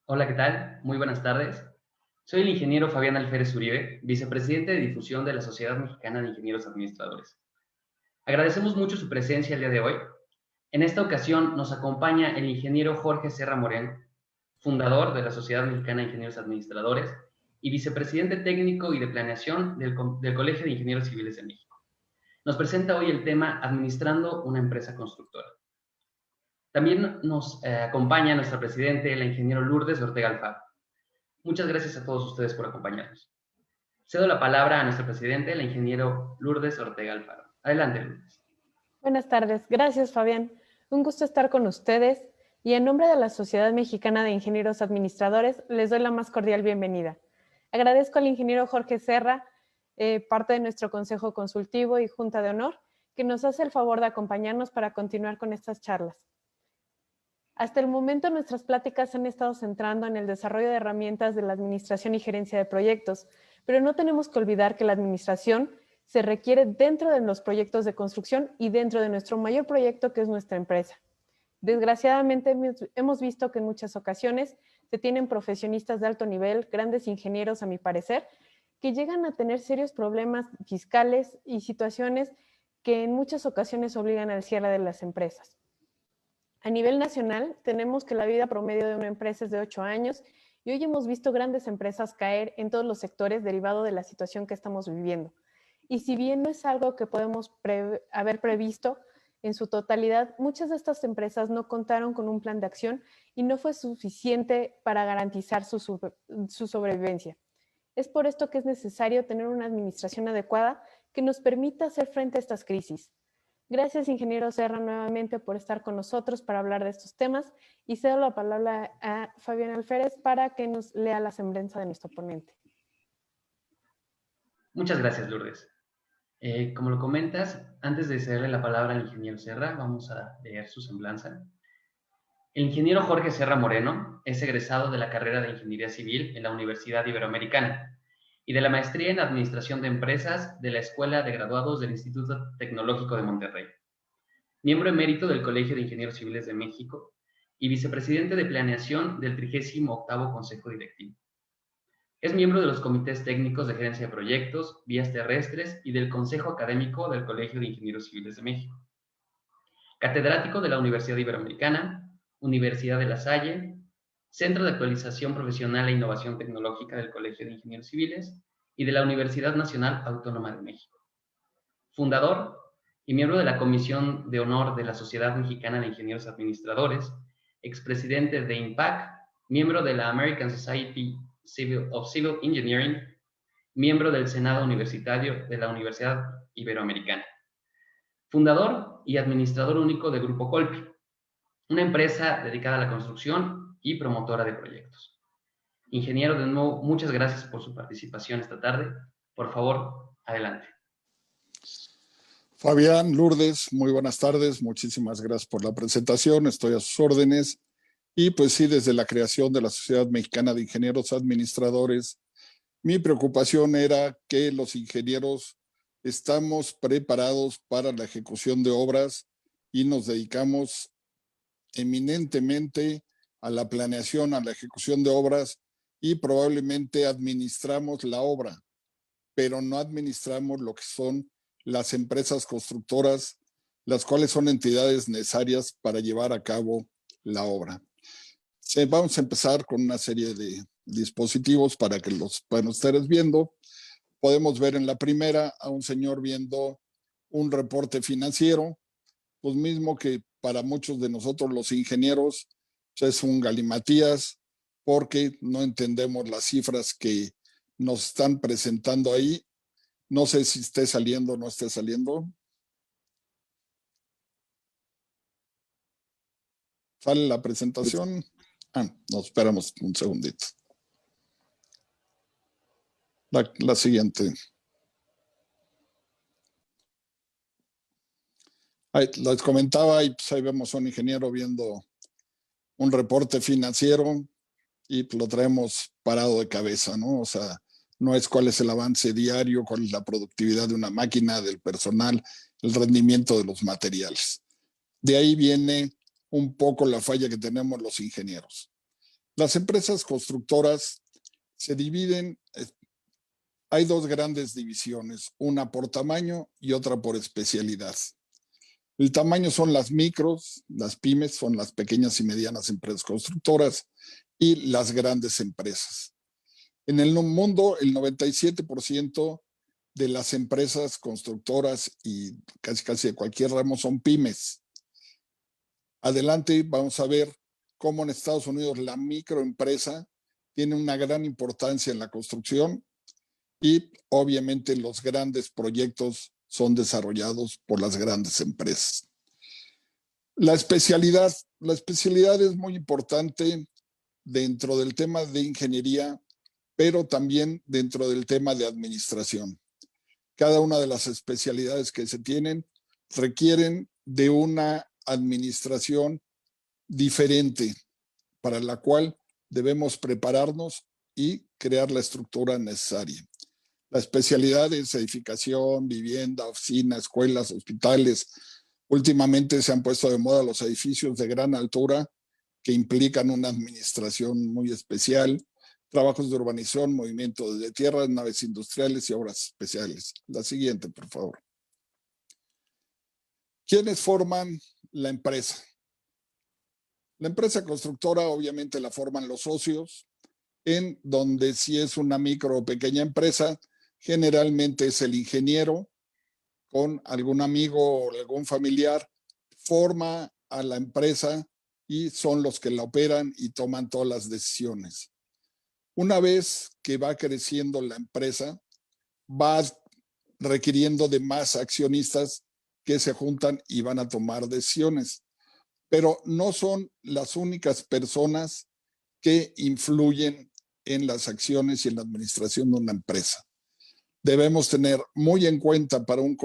Hola, ¿qué tal? Muy buenas tardes. Soy el ingeniero Fabián Alférez Uribe, vicepresidente de difusión de la Sociedad Mexicana de Ingenieros Administradores. Agradecemos mucho su presencia el día de hoy. En esta ocasión nos acompaña el ingeniero Jorge Serra Moreno, fundador de la Sociedad Mexicana de Ingenieros Administradores y vicepresidente técnico y de planeación del Colegio de Ingenieros Civiles de México. Nos presenta hoy el tema Administrando una empresa constructora. También nos acompaña nuestra presidente, la ingeniero Lourdes Ortega Alfaro. Muchas gracias a todos ustedes por acompañarnos. Cedo la palabra a nuestro presidente, la ingeniero Lourdes Ortega Alfaro. Adelante, Lourdes. Buenas tardes. Gracias, Fabián. Un gusto estar con ustedes y en nombre de la Sociedad Mexicana de Ingenieros Administradores les doy la más cordial bienvenida. Agradezco al ingeniero Jorge Serra, parte de nuestro Consejo Consultivo y Junta de Honor, que nos hace el favor de acompañarnos para continuar con estas charlas. Hasta el momento nuestras pláticas se han estado centrando en el desarrollo de herramientas de la administración y gerencia de proyectos, pero no tenemos que olvidar que la administración se requiere dentro de los proyectos de construcción y dentro de nuestro mayor proyecto que es nuestra empresa. Desgraciadamente hemos visto que en muchas ocasiones se tienen profesionistas de alto nivel, grandes ingenieros a mi parecer, que llegan a tener serios problemas fiscales y situaciones que en muchas ocasiones obligan al cierre de las empresas. A nivel nacional, tenemos que la vida promedio de una empresa es de 8 años y hoy hemos visto grandes empresas caer en todos los sectores derivado de la situación que estamos viviendo. Y si bien no es algo que podemos haber previsto en su totalidad, muchas de estas empresas no contaron con un plan de acción y no fue suficiente para garantizar su sobrevivencia. Es por esto que es necesario tener una administración adecuada que nos permita hacer frente a estas crisis. Gracias, ingeniero Serra, nuevamente por estar con nosotros para hablar de estos temas y cedo la palabra a Fabián Alférez para que nos lea la semblanza de nuestro ponente. Muchas gracias, Lourdes. Como lo comentas, antes de cederle la palabra al ingeniero Serra, vamos a leer su semblanza. El ingeniero Jorge Serra Moreno es egresado de la carrera de Ingeniería Civil en la Universidad Iberoamericana y de la maestría en Administración de Empresas de la Escuela de Graduados del Instituto Tecnológico de Monterrey. Miembro emérito del Colegio de Ingenieros Civiles de México y vicepresidente de planeación del 38º Consejo Directivo. Es miembro de los comités técnicos de gerencia de proyectos, vías terrestres y del Consejo Académico del Colegio de Ingenieros Civiles de México. Catedrático de la Universidad Iberoamericana, Universidad de La Salle, Centro de Actualización Profesional e Innovación Tecnológica del Colegio de Ingenieros Civiles y de la Universidad Nacional Autónoma de México. Fundador y miembro de la Comisión de Honor de la Sociedad Mexicana de Ingenieros Administradores, expresidente de IMPAC, miembro de la American Society of Civil Engineering, miembro del Senado Universitario de la Universidad Iberoamericana. Fundador y administrador único de Grupo Colpi, una empresa dedicada a la construcción y promotora de proyectos. Ingeniero, de nuevo, muchas gracias por su participación esta tarde. Por favor, adelante. Fabián, Lourdes, muy buenas tardes. Muchísimas gracias por la presentación. Estoy a sus órdenes. Y pues sí, desde la creación de la Sociedad Mexicana de Ingenieros Administradores, mi preocupación era que los ingenieros estamos preparados para la ejecución de obras y nos dedicamos eminentemente a la planeación, a la ejecución de obras y probablemente administramos la obra, pero no administramos lo que son las empresas constructoras, las cuales son entidades necesarias para llevar a cabo la obra. Vamos a empezar con una serie de dispositivos para que los puedan ustedes viendo. Podemos ver en la primera a un señor viendo un reporte financiero, pues mismo que para muchos de nosotros los ingenieros pues es un galimatías porque no entendemos las cifras que nos están presentando ahí. No sé si esté saliendo o no esté saliendo. ¿Sale la presentación? Nos esperamos un segundito. La siguiente. Ahí, les comentaba, y pues ahí vemos a un ingeniero viendo un reporte financiero y pues lo traemos parado de cabeza, ¿no? O sea, no es cuál es el avance diario, cuál es la productividad de una máquina, del personal, el rendimiento de los materiales. De ahí viene un poco la falla que tenemos los ingenieros. Las empresas constructoras se dividen, hay dos grandes divisiones, una por tamaño y otra por especialidad. El tamaño son las micros, las pymes son las pequeñas y medianas empresas constructoras y las grandes empresas. En el mundo, el 97% de las empresas constructoras y casi de cualquier ramo son pymes. Adelante vamos a ver cómo en Estados Unidos la microempresa tiene una gran importancia en la construcción y obviamente los grandes proyectos son desarrollados por las grandes empresas. La especialidad es muy importante dentro del tema de ingeniería, pero también dentro del tema de administración. Cada una de las especialidades que se tienen requieren de una administración diferente para la cual debemos prepararnos y crear la estructura necesaria. La especialidad es edificación, vivienda, oficina, escuelas, hospitales. Últimamente se han puesto de moda los edificios de gran altura que implican una administración muy especial, trabajos de urbanización, movimiento de tierras, naves industriales y obras especiales. La siguiente, por favor. ¿Quiénes forman la empresa? La empresa constructora obviamente la forman los socios, en donde si es una micro o pequeña empresa, generalmente es el ingeniero con algún amigo o algún familiar, forma a la empresa y son los que la operan y toman todas las decisiones. Una vez que va creciendo la empresa, va requiriendo de más accionistas que se juntan y van a tomar decisiones. Pero no son las únicas personas que influyen en las acciones y en la administración de una empresa. Debemos tener muy en cuenta para una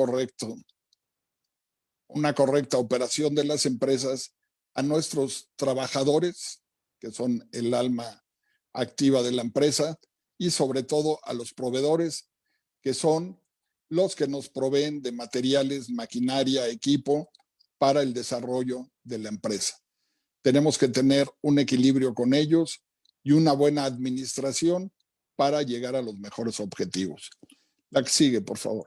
correcta operación de las empresas a nuestros trabajadores, que son el alma activa de la empresa, y sobre todo a los proveedores, que son los que nos proveen de materiales, maquinaria, equipo para el desarrollo de la empresa. Tenemos que tener un equilibrio con ellos y una buena administración para llegar a los mejores objetivos. La que sigue, por favor.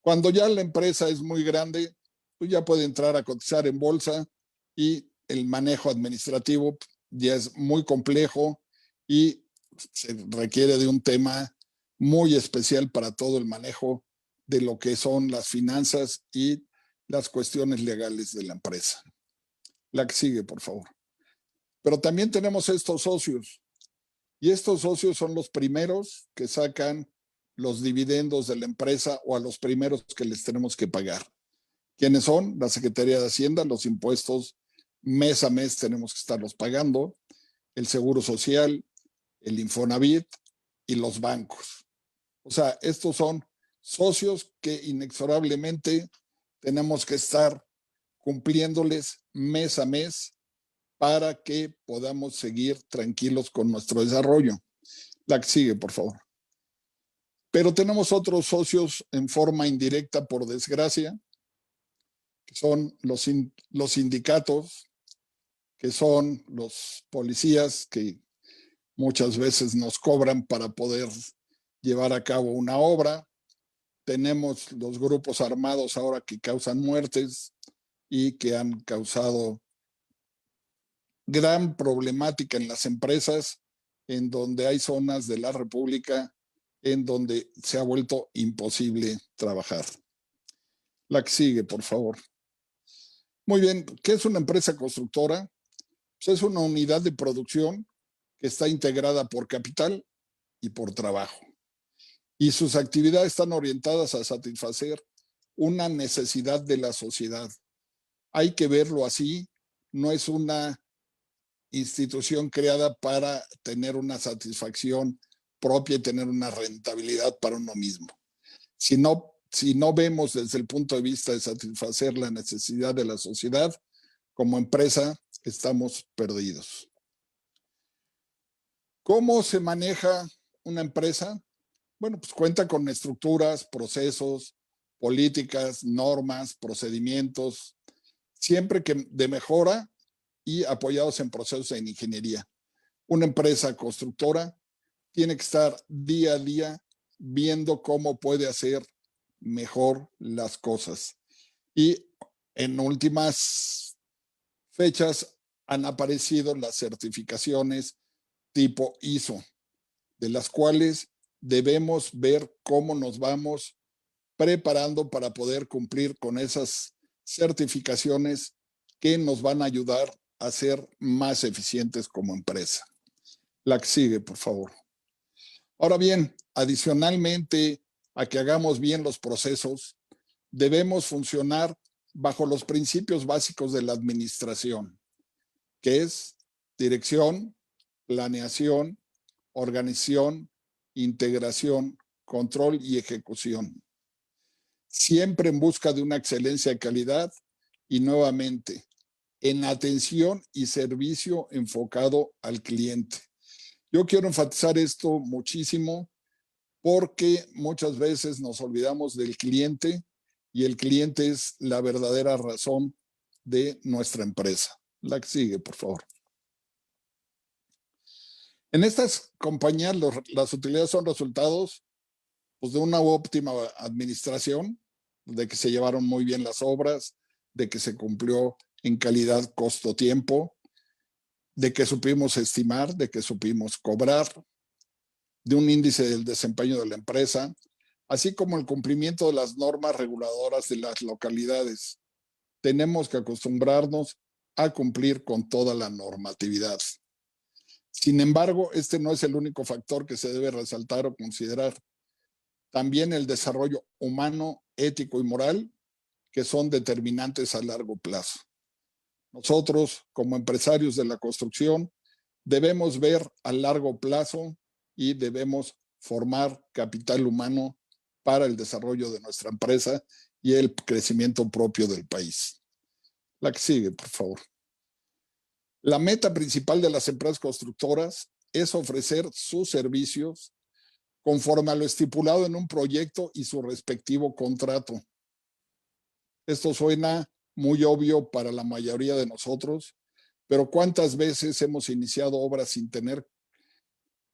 Cuando ya la empresa es muy grande, pues ya puede entrar a cotizar en bolsa y el manejo administrativo ya es muy complejo y se requiere de un tema muy especial para todo el manejo de lo que son las finanzas y las cuestiones legales de la empresa. La que sigue, por favor. Pero también tenemos estos socios y estos socios son los primeros que sacan los dividendos de la empresa o a los primeros que les tenemos que pagar. ¿Quiénes son? La Secretaría de Hacienda, los impuestos mes a mes tenemos que estarlos pagando, el Seguro Social, el Infonavit y los bancos. O sea, estos son socios que inexorablemente tenemos que estar cumpliéndoles mes a mes para que podamos seguir tranquilos con nuestro desarrollo. La que sigue, por favor. Pero tenemos otros socios en forma indirecta, por desgracia, que son los sindicatos, que son los policías que muchas veces nos cobran para poder llevar a cabo una obra. Tenemos los grupos armados ahora que causan muertes y que han causado gran problemática en las empresas, en donde hay zonas de la República en donde se ha vuelto imposible trabajar. La que sigue, por favor. Muy bien, ¿qué es una empresa constructora? Pues es una unidad de producción que está integrada por capital y por trabajo. Y sus actividades están orientadas a satisfacer una necesidad de la sociedad. Hay que verlo así, no es una institución creada para tener una satisfacción propia y tener una rentabilidad para uno mismo. Si no vemos desde el punto de vista de satisfacer la necesidad de la sociedad, como empresa estamos perdidos. ¿Cómo se maneja una empresa? Bueno, pues cuenta con estructuras, procesos, políticas, normas, procedimientos, siempre que de mejora y apoyados en procesos en ingeniería. Una empresa constructora tiene que estar día a día viendo cómo puede hacer mejor las cosas. Y en últimas fechas han aparecido las certificaciones tipo ISO, de las cuales debemos ver cómo nos vamos preparando para poder cumplir con esas certificaciones que nos van a ayudar a ser más eficientes como empresa. La que sigue, por favor. Ahora bien, adicionalmente a que hagamos bien los procesos, debemos funcionar bajo los principios básicos de la administración, que es dirección, planeación, organización, integración, control y ejecución. Siempre en busca de una excelencia de calidad y nuevamente en atención y servicio enfocado al cliente. Yo quiero enfatizar esto muchísimo porque muchas veces nos olvidamos del cliente y el cliente es la verdadera razón de nuestra empresa. La que sigue, por favor. En estas compañías las utilidades son resultados pues, de una óptima administración, de que se llevaron muy bien las obras, de que se cumplió en calidad, costo, tiempo, de que supimos estimar, de que supimos cobrar, de un índice del desempeño de la empresa, así como el cumplimiento de las normas reguladoras de las localidades. Tenemos que acostumbrarnos a cumplir con toda la normatividad. Sin embargo, este no es el único factor que se debe resaltar o considerar. También el desarrollo humano, ético y moral, que son determinantes a largo plazo. Nosotros, como empresarios de la construcción, debemos ver a largo plazo y debemos formar capital humano para el desarrollo de nuestra empresa y el crecimiento propio del país. La que sigue, por favor. La meta principal de las empresas constructoras es ofrecer sus servicios conforme a lo estipulado en un proyecto y su respectivo contrato. Esto suena muy obvio para la mayoría de nosotros, pero ¿cuántas veces hemos iniciado obras sin tener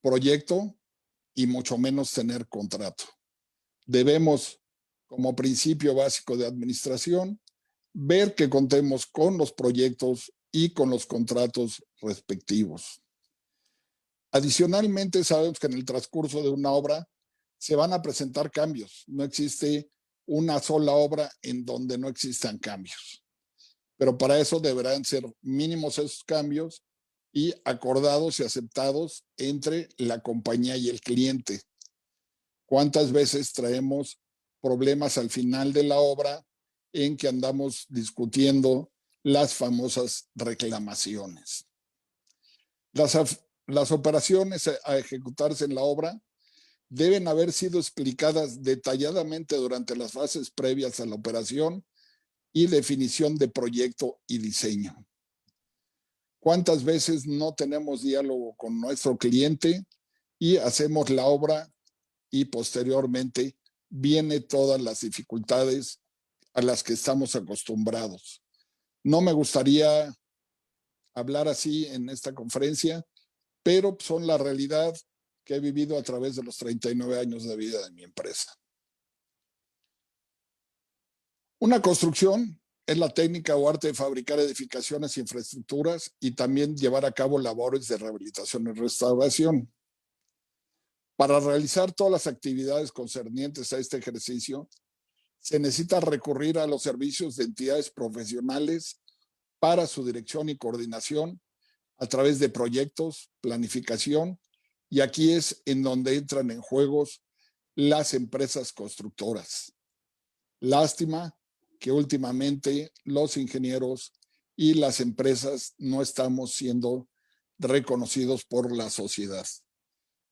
proyecto y mucho menos tener contrato? Debemos, como principio básico de administración, ver que contemos con los proyectos y con los contratos respectivos. Adicionalmente, sabemos que en el transcurso de una obra se van a presentar cambios. No existe una sola obra en donde no existan cambios. Pero para eso deberán ser mínimos esos cambios y acordados y aceptados entre la compañía y el cliente. ¿Cuántas veces traemos problemas al final de la obra en que andamos discutiendo las famosas reclamaciones? Las operaciones a ejecutarse en la obra deben haber sido explicadas detalladamente durante las fases previas a la operación y definición de proyecto y diseño. ¿Cuántas veces no tenemos diálogo con nuestro cliente y hacemos la obra y posteriormente vienen todas las dificultades a las que estamos acostumbrados? No me gustaría hablar así en esta conferencia, pero son la realidad que he vivido a través de los 39 años de vida de mi empresa. Una construcción es la técnica o arte de fabricar edificaciones e infraestructuras y también llevar a cabo labores de rehabilitación y restauración. Para realizar todas las actividades concernientes a este ejercicio, se necesita recurrir a los servicios de entidades profesionales para su dirección y coordinación a través de proyectos, planificación, y aquí es en donde entran en juegos las empresas constructoras. Lástima que últimamente los ingenieros y las empresas no estamos siendo reconocidos por la sociedad.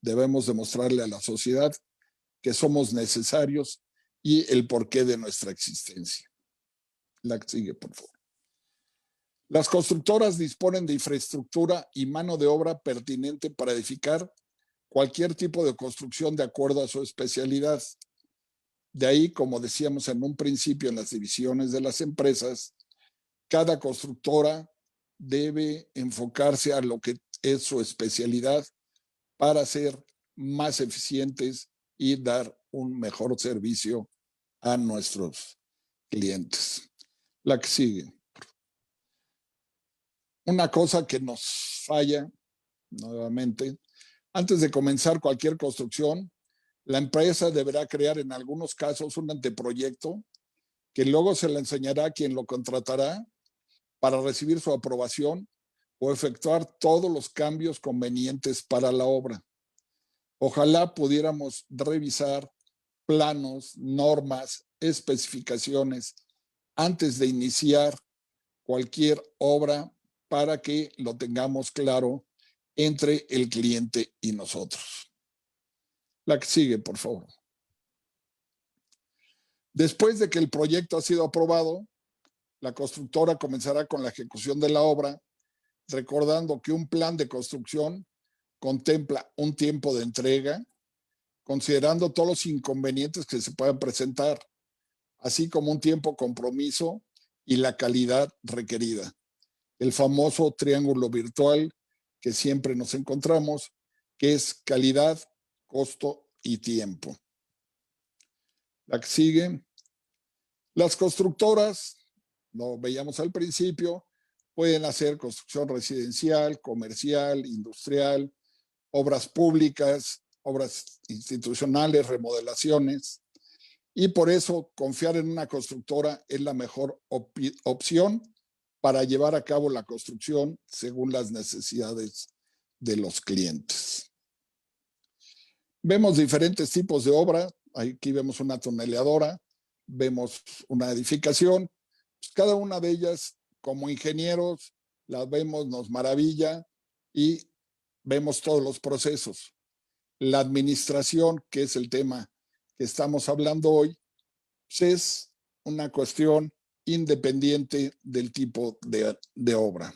Debemos demostrarle a la sociedad que somos necesarios y el porqué de nuestra existencia. La que sigue, por favor. Las constructoras disponen de infraestructura y mano de obra pertinente para edificar cualquier tipo de construcción de acuerdo a su especialidad. De ahí, como decíamos en un principio en las divisiones de las empresas, cada constructora debe enfocarse a lo que es su especialidad para ser más eficientes y dar un mejor servicio a nuestros clientes. La que sigue. Una cosa que nos falla nuevamente, antes de comenzar cualquier construcción, la empresa deberá crear en algunos casos un anteproyecto que luego se le enseñará a quien lo contratará para recibir su aprobación o efectuar todos los cambios convenientes para la obra. Ojalá pudiéramos revisar planos, normas, especificaciones antes de iniciar cualquier obra para que lo tengamos claro entre el cliente y nosotros. La que sigue, por favor. Después de que el proyecto ha sido aprobado, la constructora comenzará con la ejecución de la obra, recordando que un plan de construcción contempla un tiempo de entrega, considerando todos los inconvenientes que se puedan presentar, así como un tiempo compromiso y la calidad requerida. El famoso triángulo virtual que siempre nos encontramos, que es calidad, costo y tiempo. La que sigue. Las constructoras, lo veíamos al principio, pueden hacer construcción residencial, comercial, industrial, obras públicas, obras institucionales, remodelaciones, y por eso confiar en una constructora es la mejor opción para llevar a cabo la construcción según las necesidades de los clientes. Vemos diferentes tipos de obra. Aquí vemos una tuneleadora, vemos una edificación. Cada una de ellas, como ingenieros, las vemos, nos maravilla y vemos todos los procesos. La administración, que es el tema que estamos hablando hoy, pues es una cuestión independiente del tipo de obra.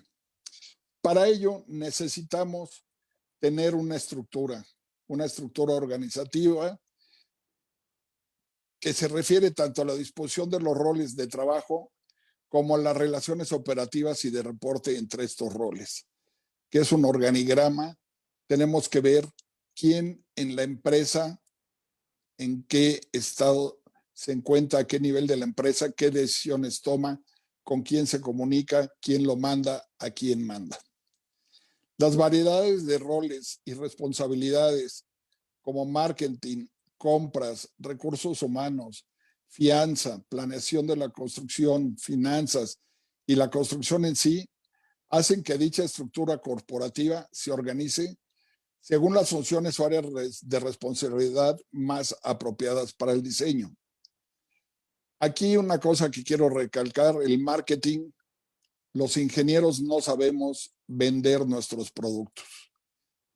Para ello necesitamos tener una estructura organizativa que se refiere tanto a la disposición de los roles de trabajo como a las relaciones operativas y de reporte entre estos roles, que es un organigrama. Tenemos que ver quién en la empresa, en qué estado se encuentra, a qué nivel de la empresa, qué decisiones toma, con quién se comunica, quién lo manda, a quién manda. Las variedades de roles y responsabilidades como marketing, compras, recursos humanos, fianza, planeación de la construcción, finanzas y la construcción en sí, hacen que dicha estructura corporativa se organice según las funciones o áreas de responsabilidad más apropiadas para el diseño. Aquí una cosa que quiero recalcar, el marketing, los ingenieros no sabemos vender nuestros productos.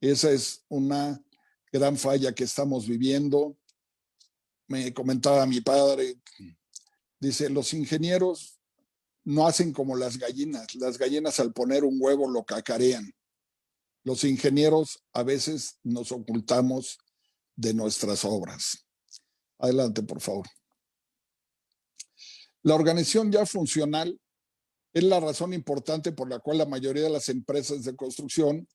Esa es una gran falla que estamos viviendo. Me comentaba mi padre, dice, los ingenieros no hacen como las gallinas al poner un huevo lo cacarean. Los ingenieros a veces nos ocultamos de nuestras obras. Adelante, por favor. La organización ya funcional es la razón importante por la cual la mayoría de las empresas de construcción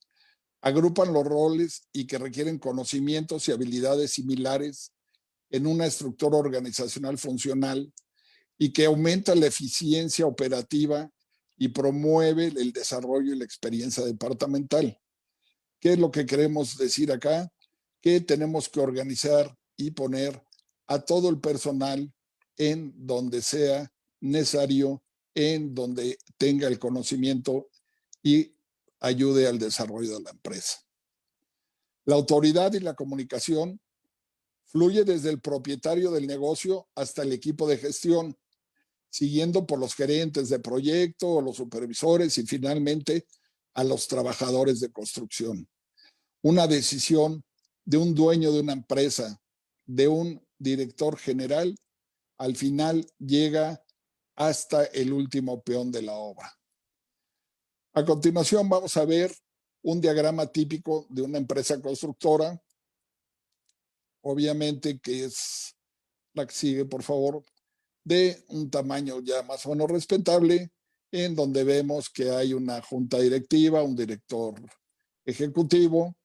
agrupan los roles y que requieren conocimientos y habilidades similares en una estructura organizacional funcional y que aumenta la eficiencia operativa y promueve el desarrollo y la experiencia departamental. ¿Qué es lo que queremos decir acá? Que tenemos que organizar y poner a todo el personal en donde sea necesario, en donde tenga el conocimiento y ayude al desarrollo de la empresa. La autoridad y la comunicación fluye desde el propietario del negocio hasta el equipo de gestión, siguiendo por los gerentes de proyecto o los supervisores y finalmente a los trabajadores de construcción. Una decisión de un dueño de una empresa, de un director general, al final llega hasta el último peón de la obra. A continuación vamos a ver un diagrama típico de una empresa constructora. Obviamente que es la que sigue, por favor, de un tamaño ya más o menos respetable, en donde vemos que hay una junta directiva, un director ejecutivo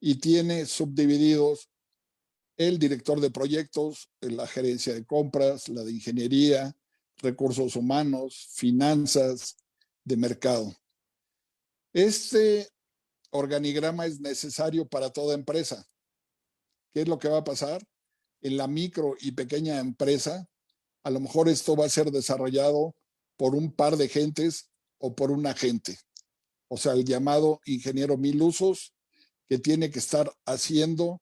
y tiene subdivididos el director de proyectos, la gerencia de compras, la de ingeniería, recursos humanos, finanzas, de mercado. Este organigrama es necesario para toda empresa. ¿Qué es lo que va a pasar? En la micro y pequeña empresa, a lo mejor esto va a ser desarrollado por un par de gentes o por un agente. O sea, el llamado ingeniero mil usos, que tiene que estar haciendo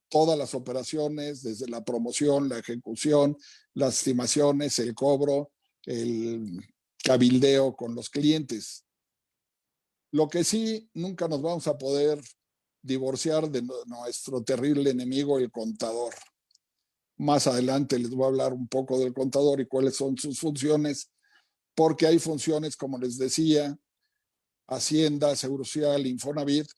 todas las operaciones, desde la promoción, la ejecución, las estimaciones, el cobro, el cabildeo con los clientes. Lo que sí, nunca nos vamos a poder divorciar de nuestro terrible enemigo, el contador. Más adelante les voy a hablar un poco del contador y cuáles son sus funciones, porque hay funciones, como les decía, Hacienda, Seguro Social, Infonavit,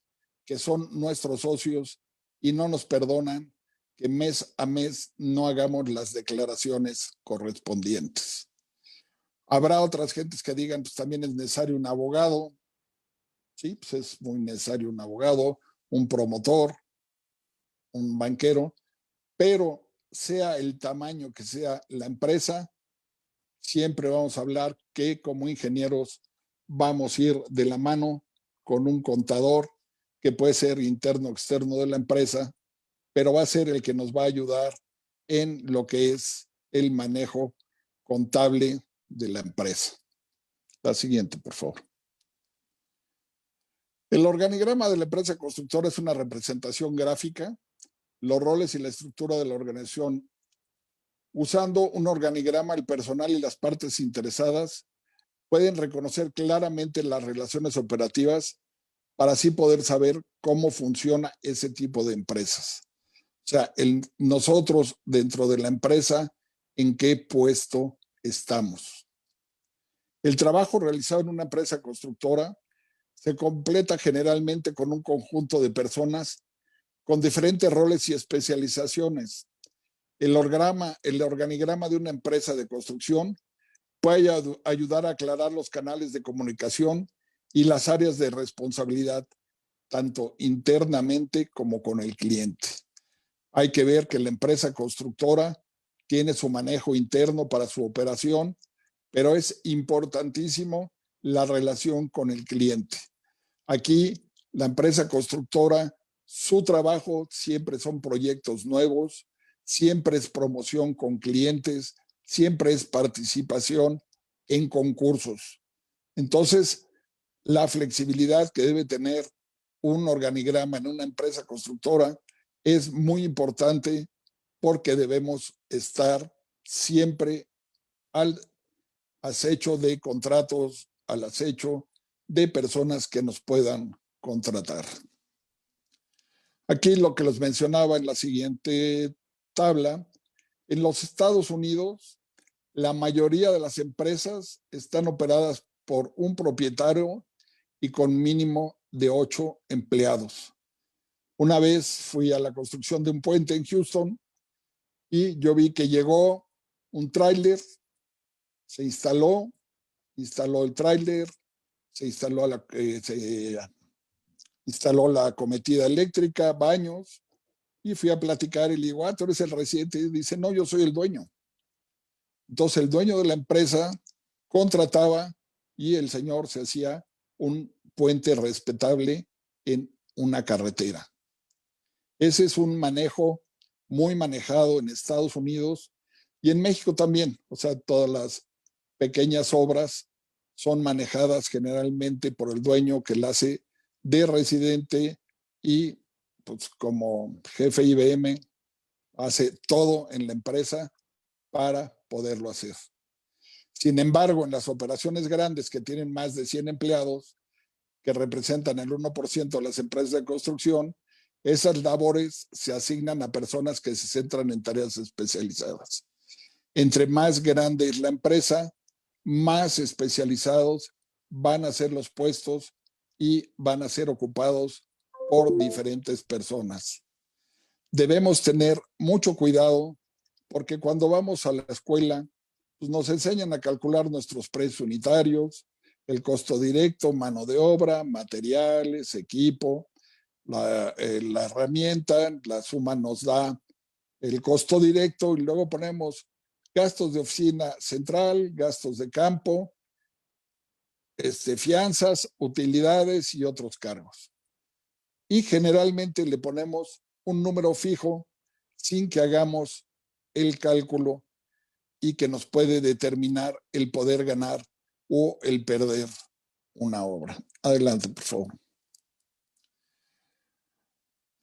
que son nuestros socios y no nos perdonan que mes a mes no hagamos las declaraciones correspondientes. Habrá otras gentes que digan, pues también es necesario un abogado. Sí, pues es muy necesario un abogado, un promotor, un banquero, pero sea el tamaño que sea la empresa, siempre vamos a hablar que como ingenieros vamos a ir de la mano con un contador que puede ser interno o externo de la empresa, pero va a ser el que nos va a ayudar en lo que es el manejo contable de la empresa. La siguiente, por favor. El organigrama de la empresa constructora es una representación gráfica, los roles y la estructura de la organización. Usando un organigrama, el personal y las partes interesadas pueden reconocer claramente las relaciones operativas para así poder saber cómo funciona ese tipo de empresas. O sea, nosotros dentro de la empresa, ¿en qué puesto estamos? El trabajo realizado en una empresa constructora se completa generalmente con un conjunto de personas con diferentes roles y especializaciones. El organigrama de una empresa de construcción puede ayudar a aclarar los canales de comunicación y las áreas de responsabilidad, tanto internamente como con el cliente. Hay que ver que la empresa constructora tiene su manejo interno para su operación, pero es importantísimo la relación con el cliente. Aquí, la empresa constructora, su trabajo siempre son proyectos nuevos, siempre es promoción con clientes, siempre es participación en concursos. Entonces, la flexibilidad que debe tener un organigrama en una empresa constructora es muy importante porque debemos estar siempre al acecho de contratos, al acecho de personas que nos puedan contratar. Aquí lo que les mencionaba en la siguiente tabla, en los Estados Unidos, la mayoría de las empresas están operadas por un propietario y con mínimo de 8 empleados. Una vez fui a la construcción de un puente en Houston y yo vi que llegó un tráiler, se instaló el tráiler, se instaló la cometida eléctrica, baños, y fui a platicar y le digo, tú eres el residente. Y dice, no, yo soy el dueño. Entonces el dueño de la empresa contrataba y el señor se hacía un puente respetable en una carretera. Ese es un manejo muy manejado en Estados Unidos y en México también. O sea, todas las pequeñas obras son manejadas generalmente por el dueño que la hace de residente y pues como jefe IBM hace todo en la empresa para poderlo hacer. Sin embargo, en las operaciones grandes que tienen más de 100 empleados, que representan el 1% de las empresas de construcción, esas labores se asignan a personas que se centran en tareas especializadas. Entre más grande es la empresa, más especializados van a ser los puestos y van a ser ocupados por diferentes personas. Debemos tener mucho cuidado porque cuando vamos a la escuela, pues nos enseñan a calcular nuestros precios unitarios, el costo directo, mano de obra, materiales, equipo, la herramienta, la suma nos da el costo directo y luego ponemos gastos de oficina central, gastos de campo, fianzas, utilidades y otros cargos. Y generalmente le ponemos un número fijo sin que hagamos el cálculo y que nos puede determinar el poder ganar o el perder una obra. Adelante, por favor.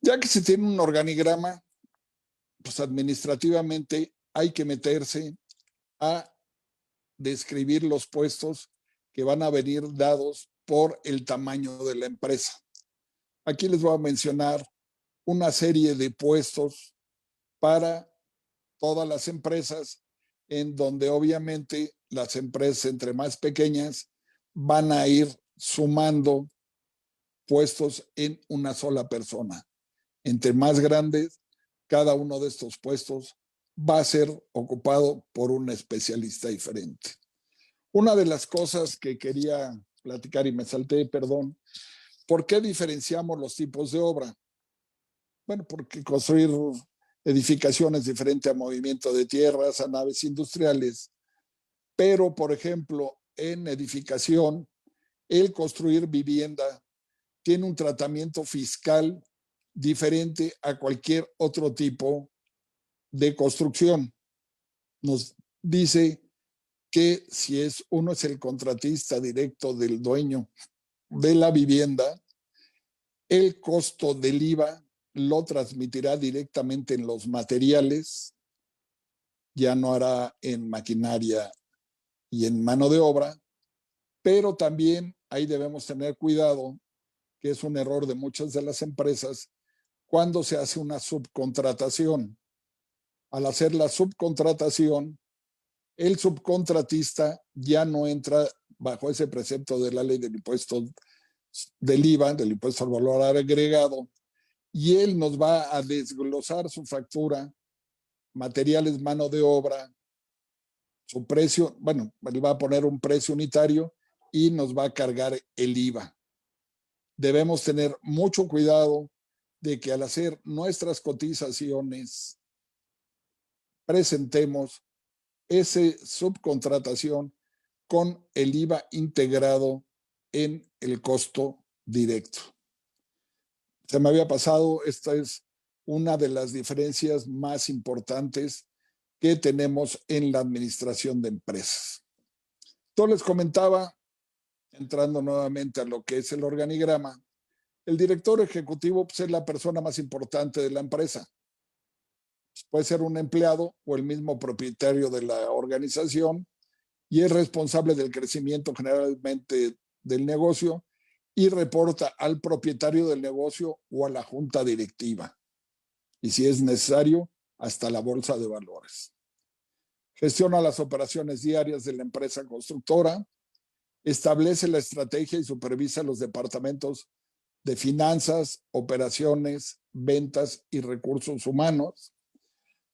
Ya que se tiene un organigrama, pues administrativamente hay que meterse a describir los puestos que van a venir dados por el tamaño de la empresa. Aquí les voy a mencionar una serie de puestos para todas las empresas, en donde obviamente las empresas entre más pequeñas van a ir sumando puestos en una sola persona. Entre más grandes, cada uno de estos puestos va a ser ocupado por un especialista diferente. Una de las cosas que quería platicar y me salté, perdón, ¿por qué diferenciamos los tipos de obra? Bueno, porque construir edificaciones es diferente a movimiento de tierras, a naves industriales, pero por ejemplo, en edificación, el construir vivienda tiene un tratamiento fiscal diferente a cualquier otro tipo de construcción. Nos dice que si uno es el contratista directo del dueño de la vivienda, el costo del IVA lo transmitirá directamente en los materiales, ya no hará en maquinaria y en mano de obra, pero también ahí debemos tener cuidado, que es un error de muchas de las empresas, cuando se hace una subcontratación. Al hacer la subcontratación, el subcontratista ya no entra bajo ese precepto de la ley del impuesto del IVA, del impuesto al valor agregado, y él nos va a desglosar su factura, materiales, mano de obra, su precio, bueno, él va a poner un precio unitario y nos va a cargar el IVA. Debemos tener mucho cuidado de que al hacer nuestras cotizaciones presentemos esa subcontratación con el IVA integrado en el costo directo. Se me había pasado, esta es una de las diferencias más importantes que tenemos en la administración de empresas. Entonces les comentaba, entrando nuevamente a lo que es el organigrama, el director ejecutivo pues, es la persona más importante de la empresa. Puede ser un empleado o el mismo propietario de la organización y es responsable del crecimiento generalmente del negocio y reporta al propietario del negocio o a la junta directiva. Y si es necesario, hasta la bolsa de valores. Gestiona las operaciones diarias de la empresa constructora, establece la estrategia y supervisa los departamentos de finanzas, operaciones, ventas y recursos humanos.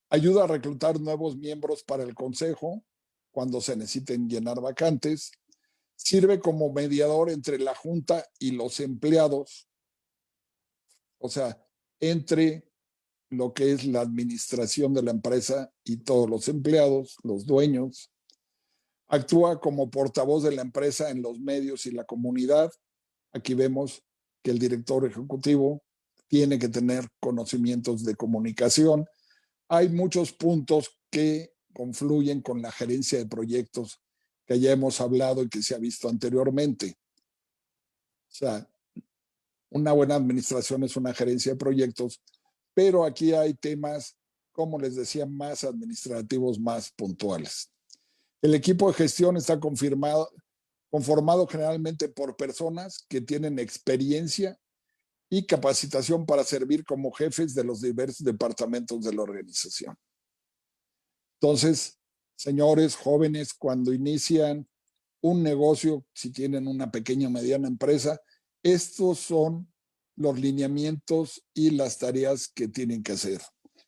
Ayuda a reclutar nuevos miembros para el consejo cuando se necesiten llenar vacantes. Sirve como mediador entre la junta y los empleados, o sea, entre lo que es la administración de la empresa y todos los empleados, los dueños. Actúa como portavoz de la empresa en los medios y la comunidad. Aquí vemos que el director ejecutivo tiene que tener conocimientos de comunicación. Hay muchos puntos que confluyen con la gerencia de proyectos que ya hemos hablado y que se ha visto anteriormente. O sea, una buena administración es una gerencia de proyectos, pero aquí hay temas, como les decía, más administrativos, más puntuales. El equipo de gestión está conformado generalmente por personas que tienen experiencia y capacitación para servir como jefes de los diversos departamentos de la organización. Entonces, señores jóvenes, cuando inician un negocio, si tienen una pequeña o mediana empresa, estos son los lineamientos y las tareas que tienen que hacer.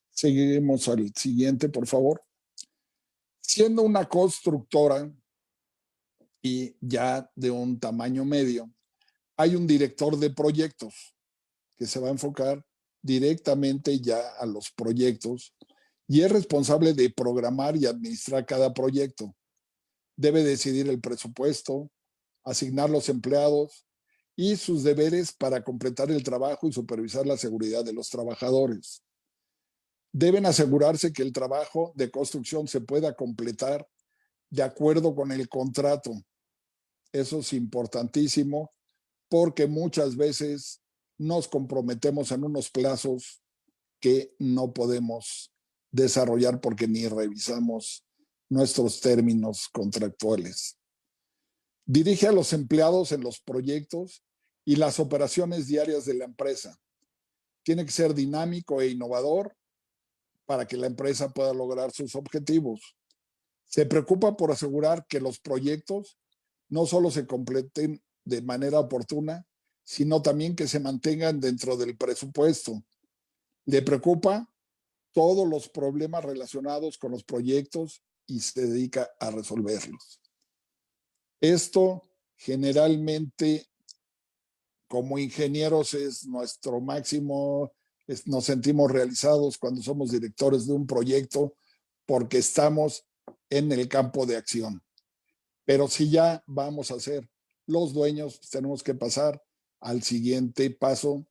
Seguimos al siguiente, por favor. Siendo una constructora, y ya de un tamaño medio, hay un director de proyectos que se va a enfocar directamente ya a los proyectos y es responsable de programar y administrar cada proyecto. Debe decidir el presupuesto, asignar los empleados y sus deberes para completar el trabajo y supervisar la seguridad de los trabajadores. Deben asegurarse que el trabajo de construcción se pueda completar de acuerdo con el contrato. Eso es importantísimo porque muchas veces nos comprometemos en unos plazos que no podemos desarrollar porque ni revisamos nuestros términos contractuales. Dirige a los empleados en los proyectos y las operaciones diarias de la empresa. Tiene que ser dinámico e innovador para que la empresa pueda lograr sus objetivos. Se preocupa por asegurar que los proyectos no solo se completen de manera oportuna, sino también que se mantengan dentro del presupuesto. Le preocupa todos los problemas relacionados con los proyectos y se dedica a resolverlos. Esto generalmente, como ingenieros, es nuestro máximo, nos sentimos realizados cuando somos directores de un proyecto porque estamos en el campo de acción. Pero si ya vamos a ser los dueños, pues tenemos que pasar al siguiente paso,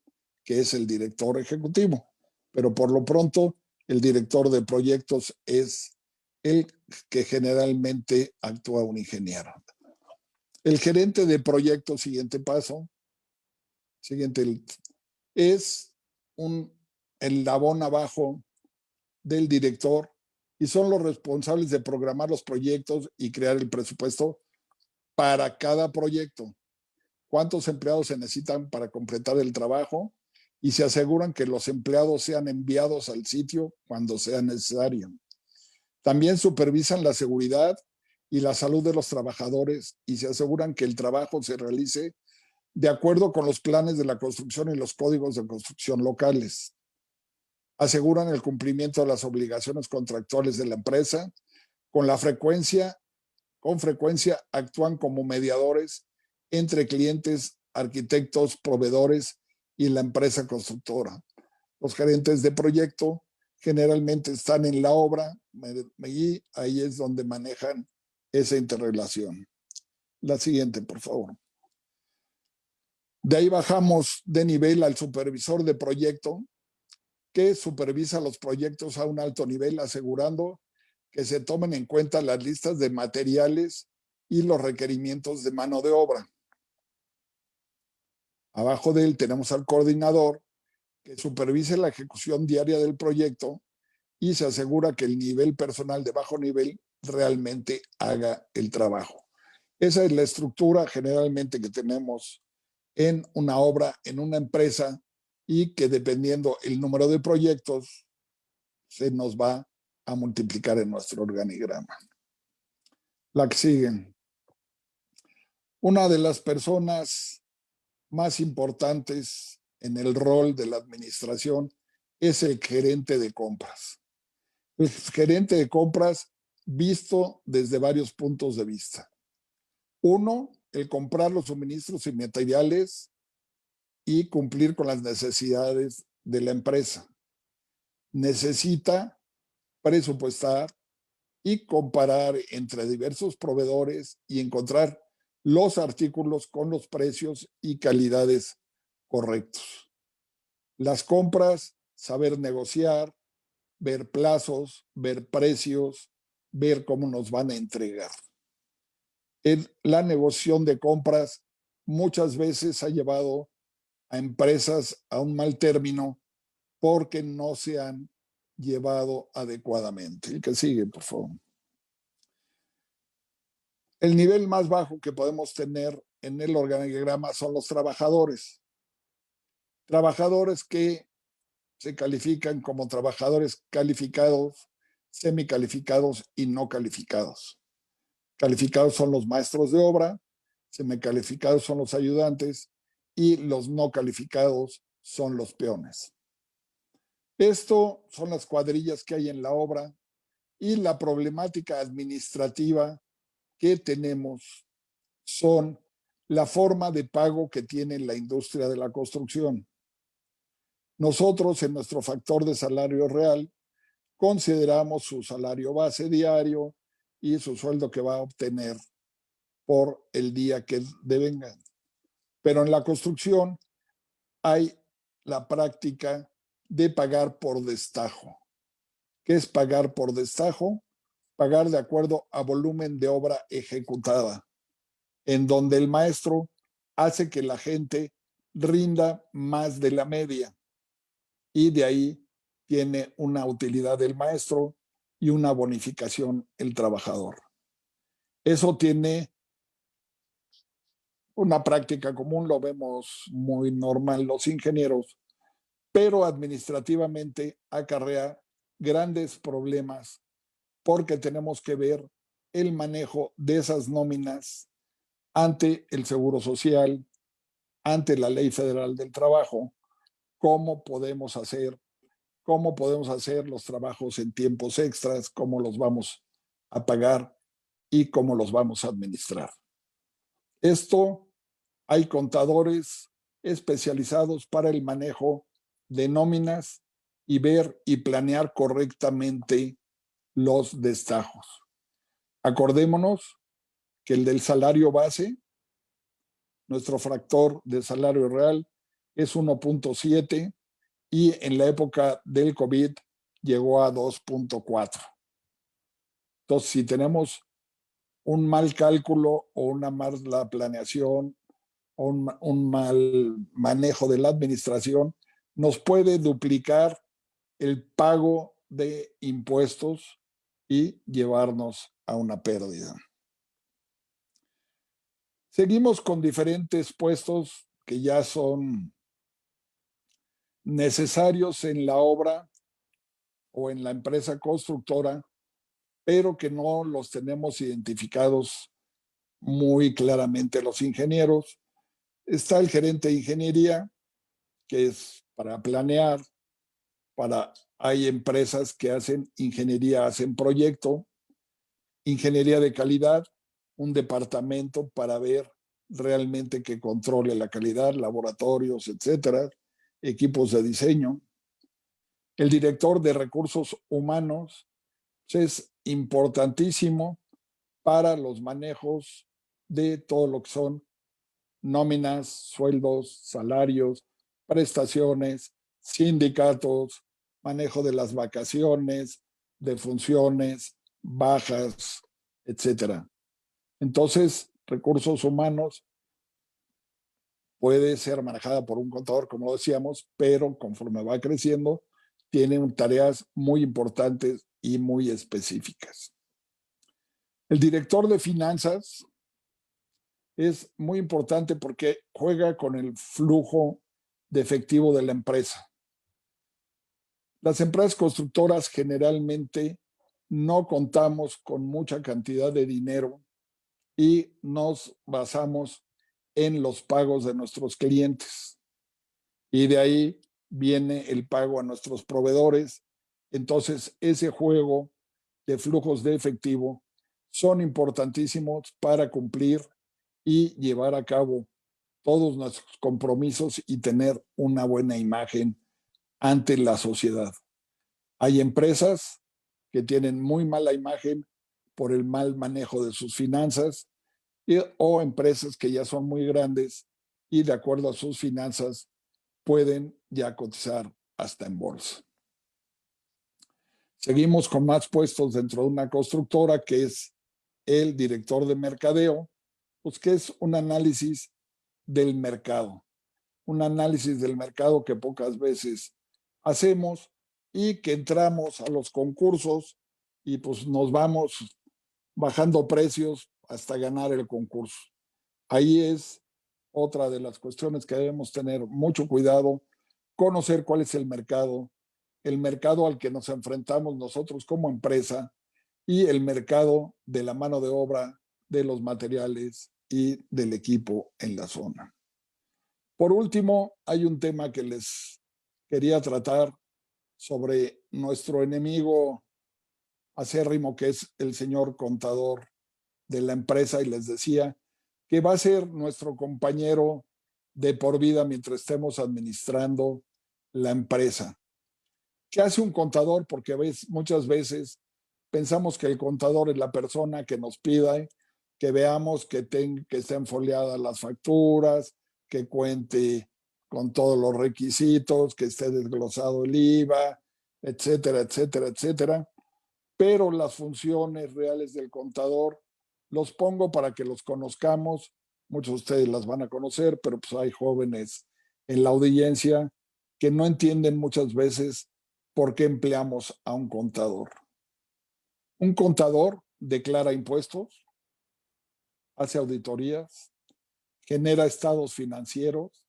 que es el director ejecutivo. Pero por lo pronto, el director de proyectos es el que generalmente actúa un ingeniero. El gerente de proyectos, siguiente paso, es un eslabón abajo del director y son los responsables de programar los proyectos y crear el presupuesto para cada proyecto. Cuántos empleados se necesitan para completar el trabajo y se aseguran que los empleados sean enviados al sitio cuando sea necesario. También supervisan la seguridad y la salud de los trabajadores y se aseguran que el trabajo se realice de acuerdo con los planes de la construcción y los códigos de construcción locales. Aseguran el cumplimiento de las obligaciones contractuales de la empresa. Con frecuencia actúan como mediadores entre clientes, arquitectos, proveedores y la empresa constructora. Los gerentes de proyecto generalmente están en la obra y ahí es donde manejan esa interrelación. La siguiente, por favor. De ahí bajamos de nivel al supervisor de proyecto, que supervisa los proyectos a un alto nivel, asegurando que se tomen en cuenta las listas de materiales y los requerimientos de mano de obra. Abajo de él tenemos al coordinador, que supervise la ejecución diaria del proyecto y se asegura que el nivel personal de bajo nivel realmente haga el trabajo. Esa es la estructura generalmente que tenemos en una obra, en una empresa, y que dependiendo el número de proyectos se nos va a multiplicar en nuestro organigrama. La que sigue. Una de las personas más importantes en el rol de la administración es el gerente de compras. El gerente de compras visto desde varios puntos de vista. Uno, el comprar los suministros y materiales y cumplir con las necesidades de la empresa. Necesita presupuestar y comparar entre diversos proveedores y encontrar los artículos con los precios y calidades correctos. Las compras, saber negociar, ver plazos, ver precios, ver cómo nos van a entregar. La negociación de compras muchas veces ha llevado a empresas a un mal término porque no se han llevado adecuadamente. El que sigue, por favor. El nivel más bajo que podemos tener en el organigrama son los trabajadores. Trabajadores que se califican como trabajadores calificados, semicalificados y no calificados. Calificados son los maestros de obra, semicalificados son los ayudantes y los no calificados son los peones. Esto son las cuadrillas que hay en la obra y la problemática administrativa que tenemos son la forma de pago que tiene la industria de la construcción. Nosotros, en nuestro factor de salario real, consideramos su salario base diario y su sueldo que va a obtener por el día que devenga. Pero en la construcción hay la práctica de pagar por destajo. ¿Qué es pagar por destajo? Pagar de acuerdo a volumen de obra ejecutada, en donde el maestro hace que la gente rinda más de la media y de ahí tiene una utilidad el maestro y una bonificación el trabajador. Eso tiene una práctica común, lo vemos muy normal los ingenieros, pero administrativamente acarrea grandes problemas porque tenemos que ver el manejo de esas nóminas ante el Seguro Social, ante la Ley Federal del Trabajo, cómo podemos hacer los trabajos en tiempos extras, cómo los vamos a pagar y cómo los vamos a administrar. Esto hay contadores especializados para el manejo de nóminas y ver y planear correctamente los destajos. Acordémonos que el del salario base, nuestro factor de salario real es 1.7 y en la época del COVID llegó a 2.4. Entonces, si tenemos un mal cálculo o una mala planeación o un mal manejo de la administración, nos puede duplicar el pago de impuestos y llevarnos a una pérdida. Seguimos con diferentes puestos que ya son necesarios en la obra o en la empresa constructora, pero que no los tenemos identificados muy claramente los ingenieros. Está el gerente de ingeniería, que es para planear, hay empresas que hacen ingeniería, hacen proyecto, ingeniería de calidad, un departamento para ver realmente que controle la calidad, laboratorios, etcétera, equipos de diseño. El director de recursos humanos es importantísimo para los manejos de todo lo que son nóminas, sueldos, salarios, prestaciones, sindicatos, manejo de las vacaciones, de funciones, bajas, etcétera. Entonces, recursos humanos puede ser manejada por un contador, como decíamos, pero conforme va creciendo, tienen tareas muy importantes y muy específicas. El director de finanzas es muy importante porque juega con el flujo de efectivo de la empresa. Las empresas constructoras generalmente no contamos con mucha cantidad de dinero y nos basamos en los pagos de nuestros clientes. Y de ahí viene el pago a nuestros proveedores. Entonces, ese juego de flujos de efectivo son importantísimos para cumplir y llevar a cabo todos nuestros compromisos y tener una buena imagen ante la sociedad. Hay empresas que tienen muy mala imagen por el mal manejo de sus finanzas o empresas que ya son muy grandes y de acuerdo a sus finanzas pueden ya cotizar hasta en bolsa. Seguimos con más puestos dentro de una constructora, que es el director de mercadeo, pues que es un análisis del mercado, que pocas veces hacemos y que entramos a los concursos y pues nos vamos bajando precios hasta ganar el concurso. Ahí es otra de las cuestiones que debemos tener mucho cuidado, conocer cuál es el mercado al que nos enfrentamos nosotros como empresa y el mercado de la mano de obra, de los materiales y del equipo en la zona. Por último, hay un tema que les quería tratar sobre nuestro enemigo acérrimo, que es el señor contador de la empresa, y les decía que va a ser nuestro compañero de por vida mientras estemos administrando la empresa. ¿Qué hace un contador? Porque muchas veces pensamos que el contador es la persona que nos pida que veamos que estén foliadas las facturas, que cuente con todos los requisitos, que esté desglosado el IVA, etcétera, etcétera, etcétera. Pero las funciones reales del contador los pongo para que los conozcamos. Muchos de ustedes las van a conocer, pero pues hay jóvenes en la audiencia que no entienden muchas veces por qué empleamos a un contador. Un contador declara impuestos, hace auditorías, genera estados financieros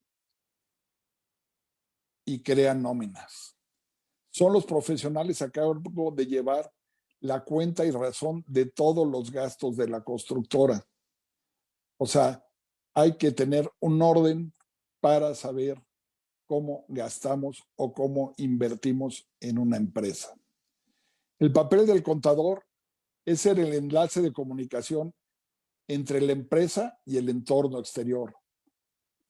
y crea nóminas. Son los profesionales a cargo de llevar la cuenta y razón de todos los gastos de la constructora. O sea, hay que tener un orden para saber cómo gastamos o cómo invertimos en una empresa. El papel del contador es ser el enlace de comunicación entre la empresa y el entorno exterior.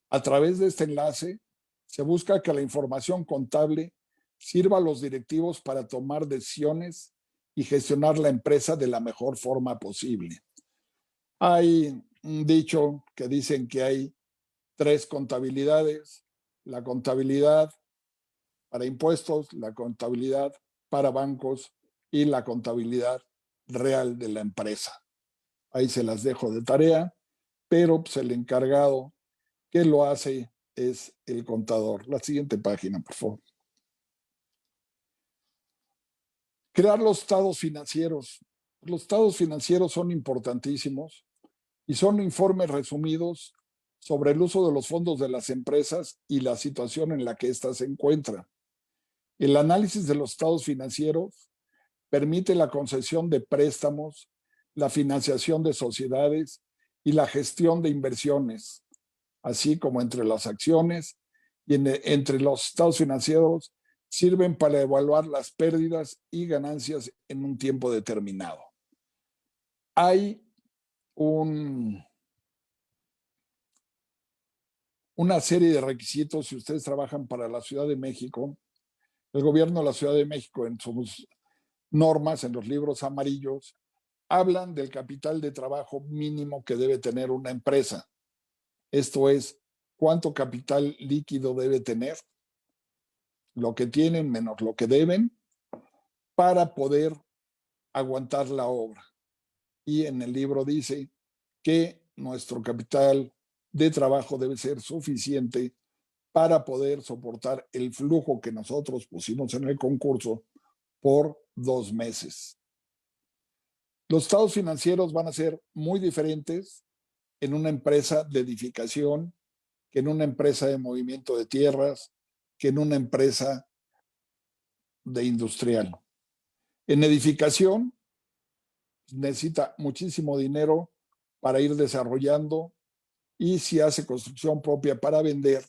A través de este enlace se busca que la información contable sirva a los directivos para tomar decisiones y gestionar la empresa de la mejor forma posible. Hay un dicho que dicen que hay 3 contabilidades: la contabilidad para impuestos, la contabilidad para bancos y la contabilidad real de la empresa. Ahí se las dejo de tarea, pero pues el encargado que lo hace es el contador. La siguiente página, por favor. Crear los estados financieros. Los estados financieros son importantísimos y son informes resumidos sobre el uso de los fondos de las empresas y la situación en la que ésta se encuentra. El análisis de los estados financieros permite la concesión de préstamos, la financiación de sociedades y la gestión de inversiones, así como entre las acciones y entre los estados financieros sirven para evaluar las pérdidas y ganancias en un tiempo determinado. Hay una serie de requisitos. Si ustedes trabajan para la Ciudad de México, el gobierno de la Ciudad de México en sus normas, en los libros amarillos, hablan del capital de trabajo mínimo que debe tener una empresa. Esto es, cuánto capital líquido debe tener, lo que tienen menos lo que deben, para poder aguantar la obra. Y en el libro dice que nuestro capital de trabajo debe ser suficiente para poder soportar el flujo que nosotros pusimos en el concurso por 2 meses. Los estados financieros van a ser muy diferentes en una empresa de edificación, que en una empresa de movimiento de tierras, que en una empresa de industrial. En edificación necesita muchísimo dinero para ir desarrollando, y si hace construcción propia para vender,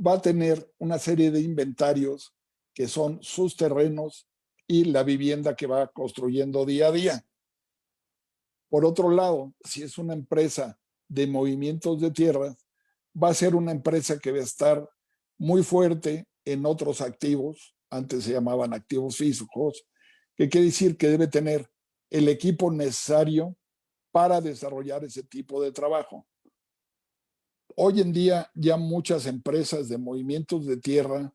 va a tener una serie de inventarios que son sus terrenos y la vivienda que va construyendo día a día. Por otro lado, si es una empresa de movimientos de tierra, va a ser una empresa que va a estar muy fuerte en otros activos, antes se llamaban activos físicos, que quiere decir que debe tener el equipo necesario para desarrollar ese tipo de trabajo. Hoy en día ya muchas empresas de movimientos de tierra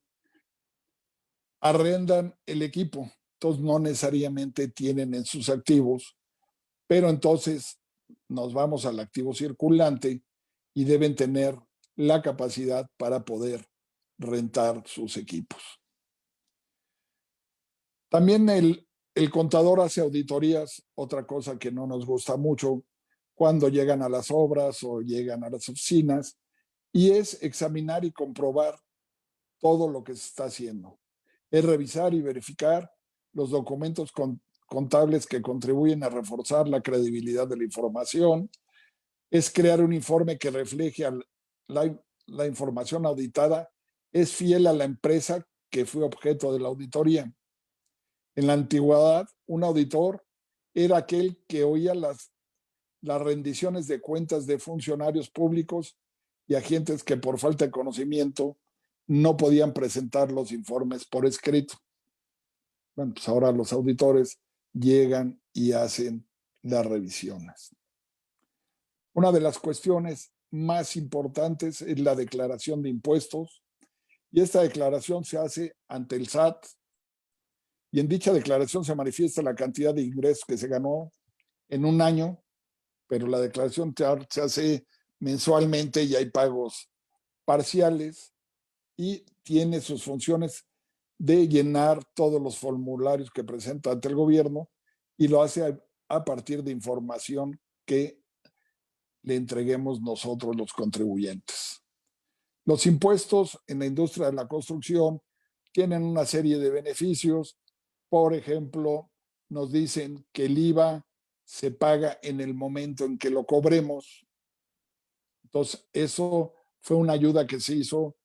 arrendan el equipo, entonces no necesariamente tienen en sus activos, pero entonces nos vamos al activo circulante y deben tener la capacidad para poder rentar sus equipos. También el contador hace auditorías, otra cosa que no nos gusta mucho cuando llegan a las obras o llegan a las oficinas, y es examinar y comprobar todo lo que se está haciendo. Es revisar y verificar los documentos contables que contribuyen a reforzar la credibilidad de la información. Es crear un informe que refleje la información auditada, es fiel a la empresa que fue objeto de la auditoría. En la antigüedad, un auditor era aquel que oía las rendiciones de cuentas de funcionarios públicos y agentes que por falta de conocimiento no podían presentar los informes por escrito. Bueno, pues ahora los auditores llegan y hacen las revisiones. Una de las cuestiones más importantes es la declaración de impuestos, y esta declaración se hace ante el SAT, y en dicha declaración se manifiesta la cantidad de ingresos que se ganó en un año, pero la declaración se hace mensualmente y hay pagos parciales, y tiene sus funciones de llenar todos los formularios que presenta ante el gobierno, y lo hace a partir de información que le entreguemos nosotros los contribuyentes. Los impuestos en la industria de la construcción tienen una serie de beneficios. Por ejemplo, nos dicen que el IVA se paga en el momento en que lo cobremos. Entonces, eso fue una ayuda que se hizo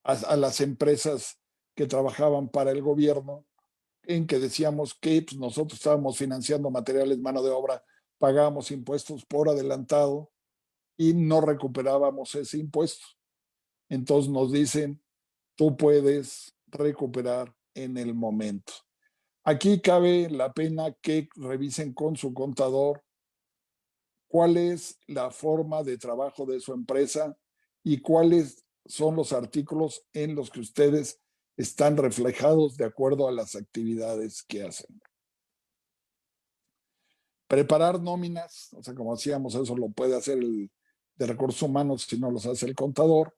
a las empresas que trabajaban para el gobierno, en que decíamos que pues, nosotros estábamos financiando materiales, mano de obra, pagábamos impuestos por adelantado y no recuperábamos ese impuesto. Entonces nos dicen, tú puedes recuperar en el momento. Aquí cabe la pena que revisen con su contador cuál es la forma de trabajo de su empresa y cuáles son los artículos en los que ustedes están reflejados de acuerdo a las actividades que hacen. Preparar nóminas, o sea, como decíamos, eso lo puede hacer el de recursos humanos si no los hace el contador,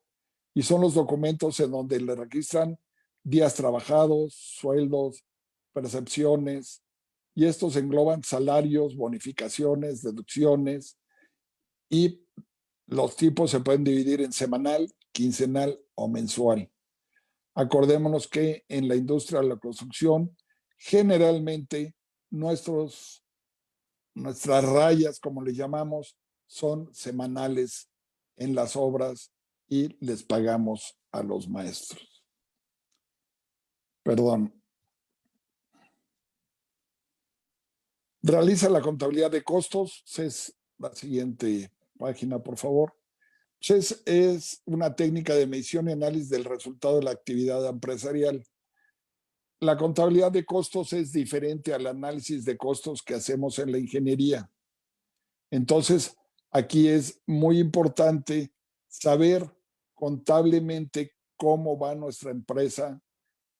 y son los documentos en donde le registran días trabajados, sueldos, percepciones, y estos engloban salarios, bonificaciones, deducciones, y los tipos se pueden dividir en semanal, quincenal o mensual. Acordémonos que en la industria de la construcción, generalmente nuestras rayas, como le llamamos, son semanales en las obras y les pagamos a los maestros. Perdón. Realiza la contabilidad de costos. Es la siguiente página, por favor. Es una técnica de medición y análisis del resultado de la actividad empresarial. La contabilidad de costos es diferente al análisis de costos que hacemos en la ingeniería. Entonces, aquí es muy importante saber contablemente cómo va nuestra empresa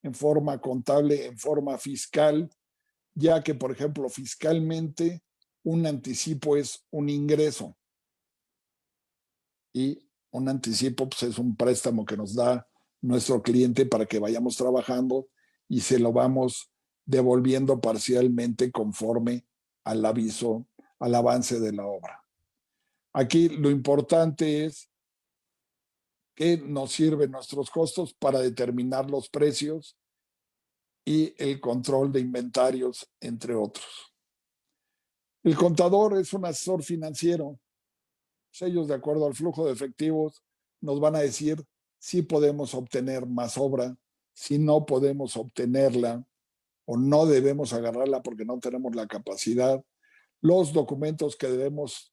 en forma contable, en forma fiscal, ya que, por ejemplo, fiscalmente, un anticipo es un ingreso y un anticipo pues, es un préstamo que nos da nuestro cliente para que vayamos trabajando y se lo vamos devolviendo parcialmente conforme al aviso, al avance de la obra. Aquí lo importante es que nos sirven nuestros costos para determinar los precios y el control de inventarios, entre otros. El contador es un asesor financiero. Ellos, de acuerdo al flujo de efectivos, nos van a decir si podemos obtener más obra, si no podemos obtenerla o no debemos agarrarla porque no tenemos la capacidad, los documentos que debemos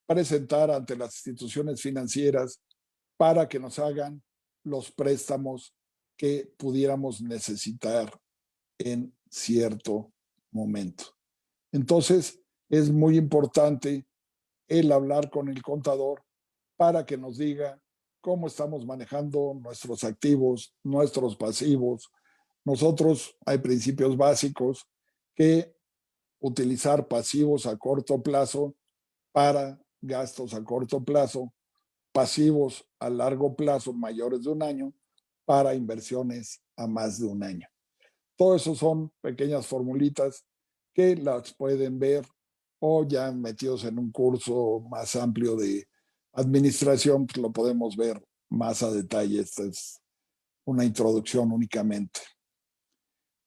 presentar ante las instituciones financieras para que nos hagan los préstamos que pudiéramos necesitar en cierto momento. Entonces, es muy importante el hablar con el contador para que nos diga cómo estamos manejando nuestros activos, nuestros pasivos. Nosotros hay principios básicos que utilizar pasivos a corto plazo para gastos a corto plazo, pasivos a largo plazo mayores de un año para inversiones a más de un año. Todo eso son pequeñas formulitas que las pueden ver o ya metidos en un curso más amplio de administración, pues lo podemos ver más a detalle. Esta es una introducción únicamente.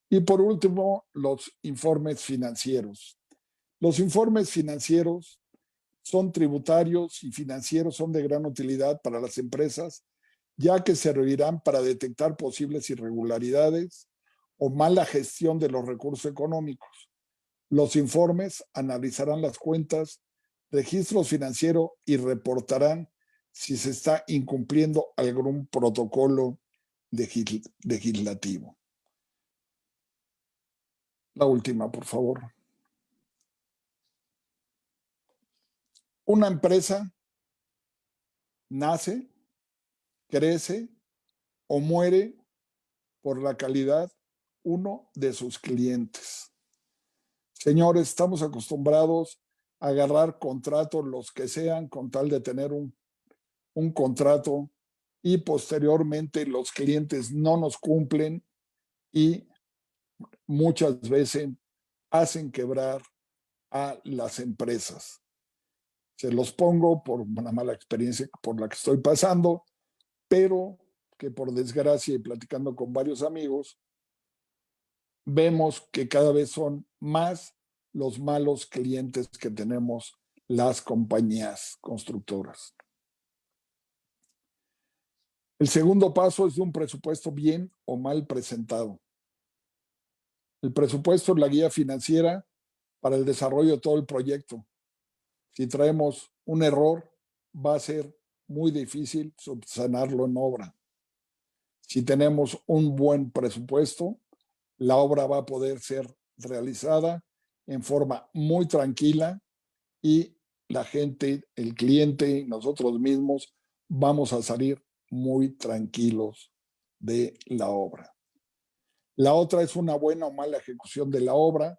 Y por último, los informes financieros. Los informes financieros son tributarios y financieros, son de gran utilidad para las empresas, ya que servirán para detectar posibles irregularidades o mala gestión de los recursos económicos. Los informes analizarán las cuentas registros financieros y reportarán si se está incumpliendo algún protocolo legislativo. La última, por favor. Una empresa nace, crece o muere por la calidad uno de sus clientes. Señores, estamos acostumbrados a agarrar contratos, los que sean, con tal de tener un contrato, y posteriormente los clientes no nos cumplen y muchas veces hacen quebrar a las empresas. Se los pongo por una mala experiencia por la que estoy pasando, pero que por desgracia, y platicando con varios amigos, vemos que cada vez son más los malos clientes que tenemos las compañías constructoras. El segundo paso es de un presupuesto bien o mal presentado. El presupuesto es la guía financiera para el desarrollo de todo el proyecto. Si traemos un error, va a ser muy difícil subsanarlo en obra. Si tenemos un buen presupuesto, la obra va a poder ser realizada en forma muy tranquila y la gente, el cliente, nosotros mismos, vamos a salir muy tranquilos de la obra. La otra es una buena o mala ejecución de la obra.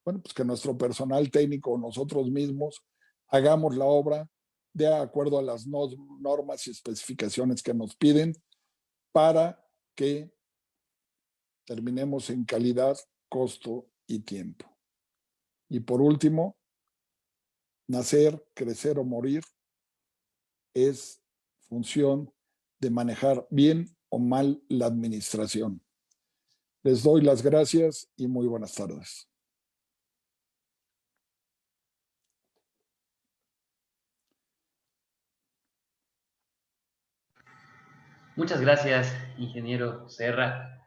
Bueno, pues que nuestro personal técnico, nosotros mismos, hagamos la obra de acuerdo a las normas y especificaciones que nos piden para que terminemos en calidad, costo y tiempo. Y por último, nacer, crecer o morir es función de manejar bien o mal la administración. Les doy las gracias y muy buenas tardes. Muchas gracias, ingeniero Serra.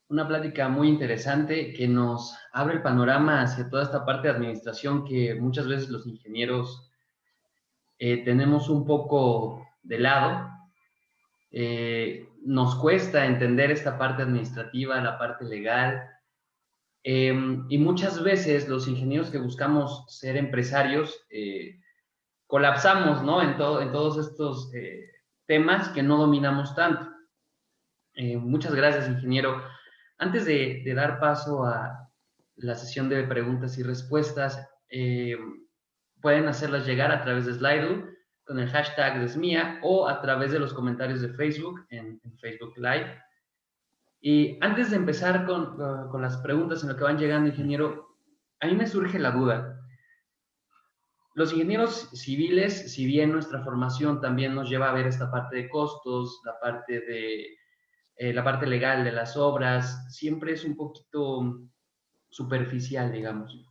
Una plática muy interesante que nos abre el panorama hacia toda esta parte de administración que muchas veces los ingenieros tenemos un poco de lado. Nos cuesta entender esta parte administrativa, la parte legal, y muchas veces los ingenieros que buscamos ser empresarios colapsamos, ¿no? En todos estos temas que no dominamos tanto. Muchas gracias, ingeniero. Antes de dar paso a la sesión de preguntas y respuestas, pueden hacerlas llegar a través de Slido con el hashtag de SMIA o a través de los comentarios de Facebook en Facebook Live. Y antes de empezar con las preguntas en lo que van llegando, ingeniero, a mí me surge la duda. Los ingenieros civiles, si bien nuestra formación también nos lleva a ver esta parte de costos, la parte legal de las obras, siempre es un poquito superficial, digamos.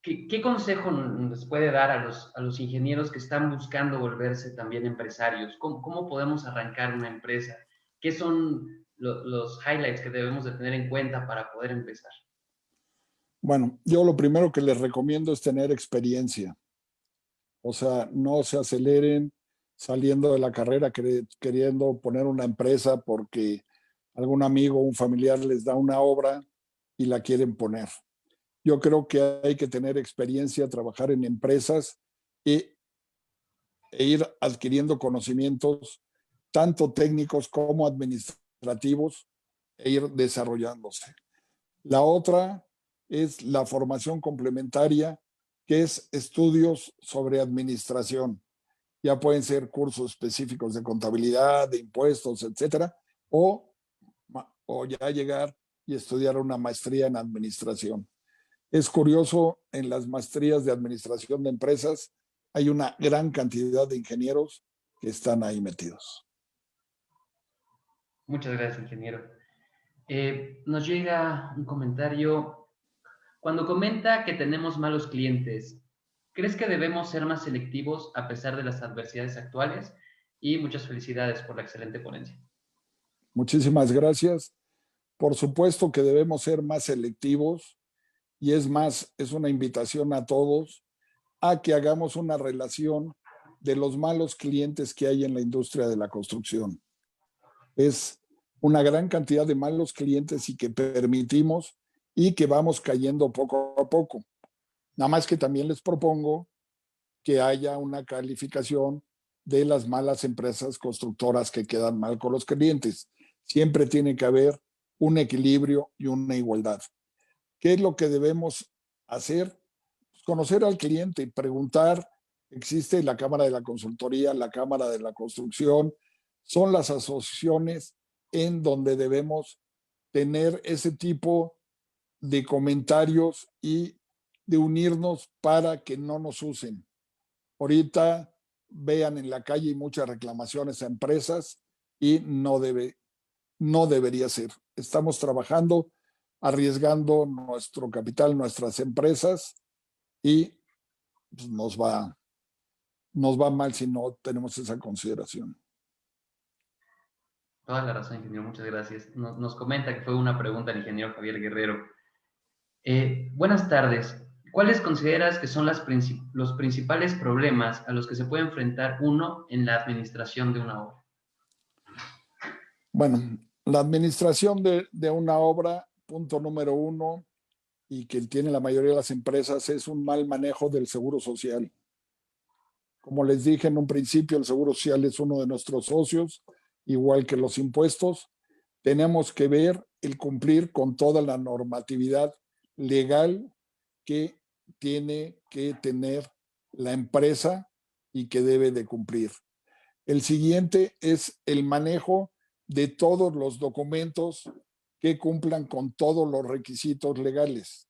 ¿Qué consejo nos puede dar a los ingenieros que están buscando volverse también empresarios? ¿Cómo podemos arrancar una empresa? ¿Qué son los highlights que debemos de tener en cuenta para poder empezar? Bueno, yo lo primero que les recomiendo es tener experiencia. O sea, no se aceleren saliendo de la carrera queriendo poner una empresa porque algún amigo o un familiar les da una obra y la quieren poner. Yo creo que hay que tener experiencia, trabajar en empresas e ir adquiriendo conocimientos tanto técnicos como administrativos e ir desarrollándose. La otra es la formación complementaria, que es estudios sobre administración. Ya pueden ser cursos específicos de contabilidad, de impuestos, etcétera, o ya llegar y estudiar una maestría en administración. Es curioso, en las maestrías de administración de empresas hay una gran cantidad de ingenieros que están ahí metidos. Muchas gracias, ingeniero. Nos llega un comentario. Cuando comenta que tenemos malos clientes, ¿crees que debemos ser más selectivos a pesar de las adversidades actuales? Y muchas felicidades por la excelente ponencia. Muchísimas gracias. Por supuesto que debemos ser más selectivos y es más, es una invitación a todos a que hagamos una relación de los malos clientes que hay en la industria de la construcción. Es una gran cantidad de malos clientes y que permitimos y que vamos cayendo poco a poco. Nada más que también les propongo que haya una calificación de las malas empresas constructoras que quedan mal con los clientes. Siempre tiene que haber un equilibrio y una igualdad. ¿Qué es lo que debemos hacer? Conocer al cliente y preguntar. Existe la Cámara de la Consultoría, la Cámara de la Construcción, son las asociaciones en donde debemos tener ese tipo de comentarios y de unirnos para que no nos usen. Ahorita vean en la calle muchas reclamaciones a empresas y no debería ser. Estamos trabajando, arriesgando nuestro capital, nuestras empresas, y pues, nos va mal si no tenemos esa consideración. Toda la razón, ingeniero, muchas gracias. Nos comenta que fue una pregunta el ingeniero Javier Guerrero. Buenas tardes. ¿Cuáles consideras que son los principales problemas a los que se puede enfrentar uno en la administración de una obra? Bueno, la administración de una obra, punto número uno, y que tiene la mayoría de las empresas, es un mal manejo del seguro social. Como les dije en un principio, el seguro social es uno de nuestros socios, igual que los impuestos. Tenemos que ver el cumplir con toda la normatividad legal que tiene que tener la empresa y que debe de cumplir. El siguiente es el manejo de todos los documentos que cumplan con todos los requisitos legales.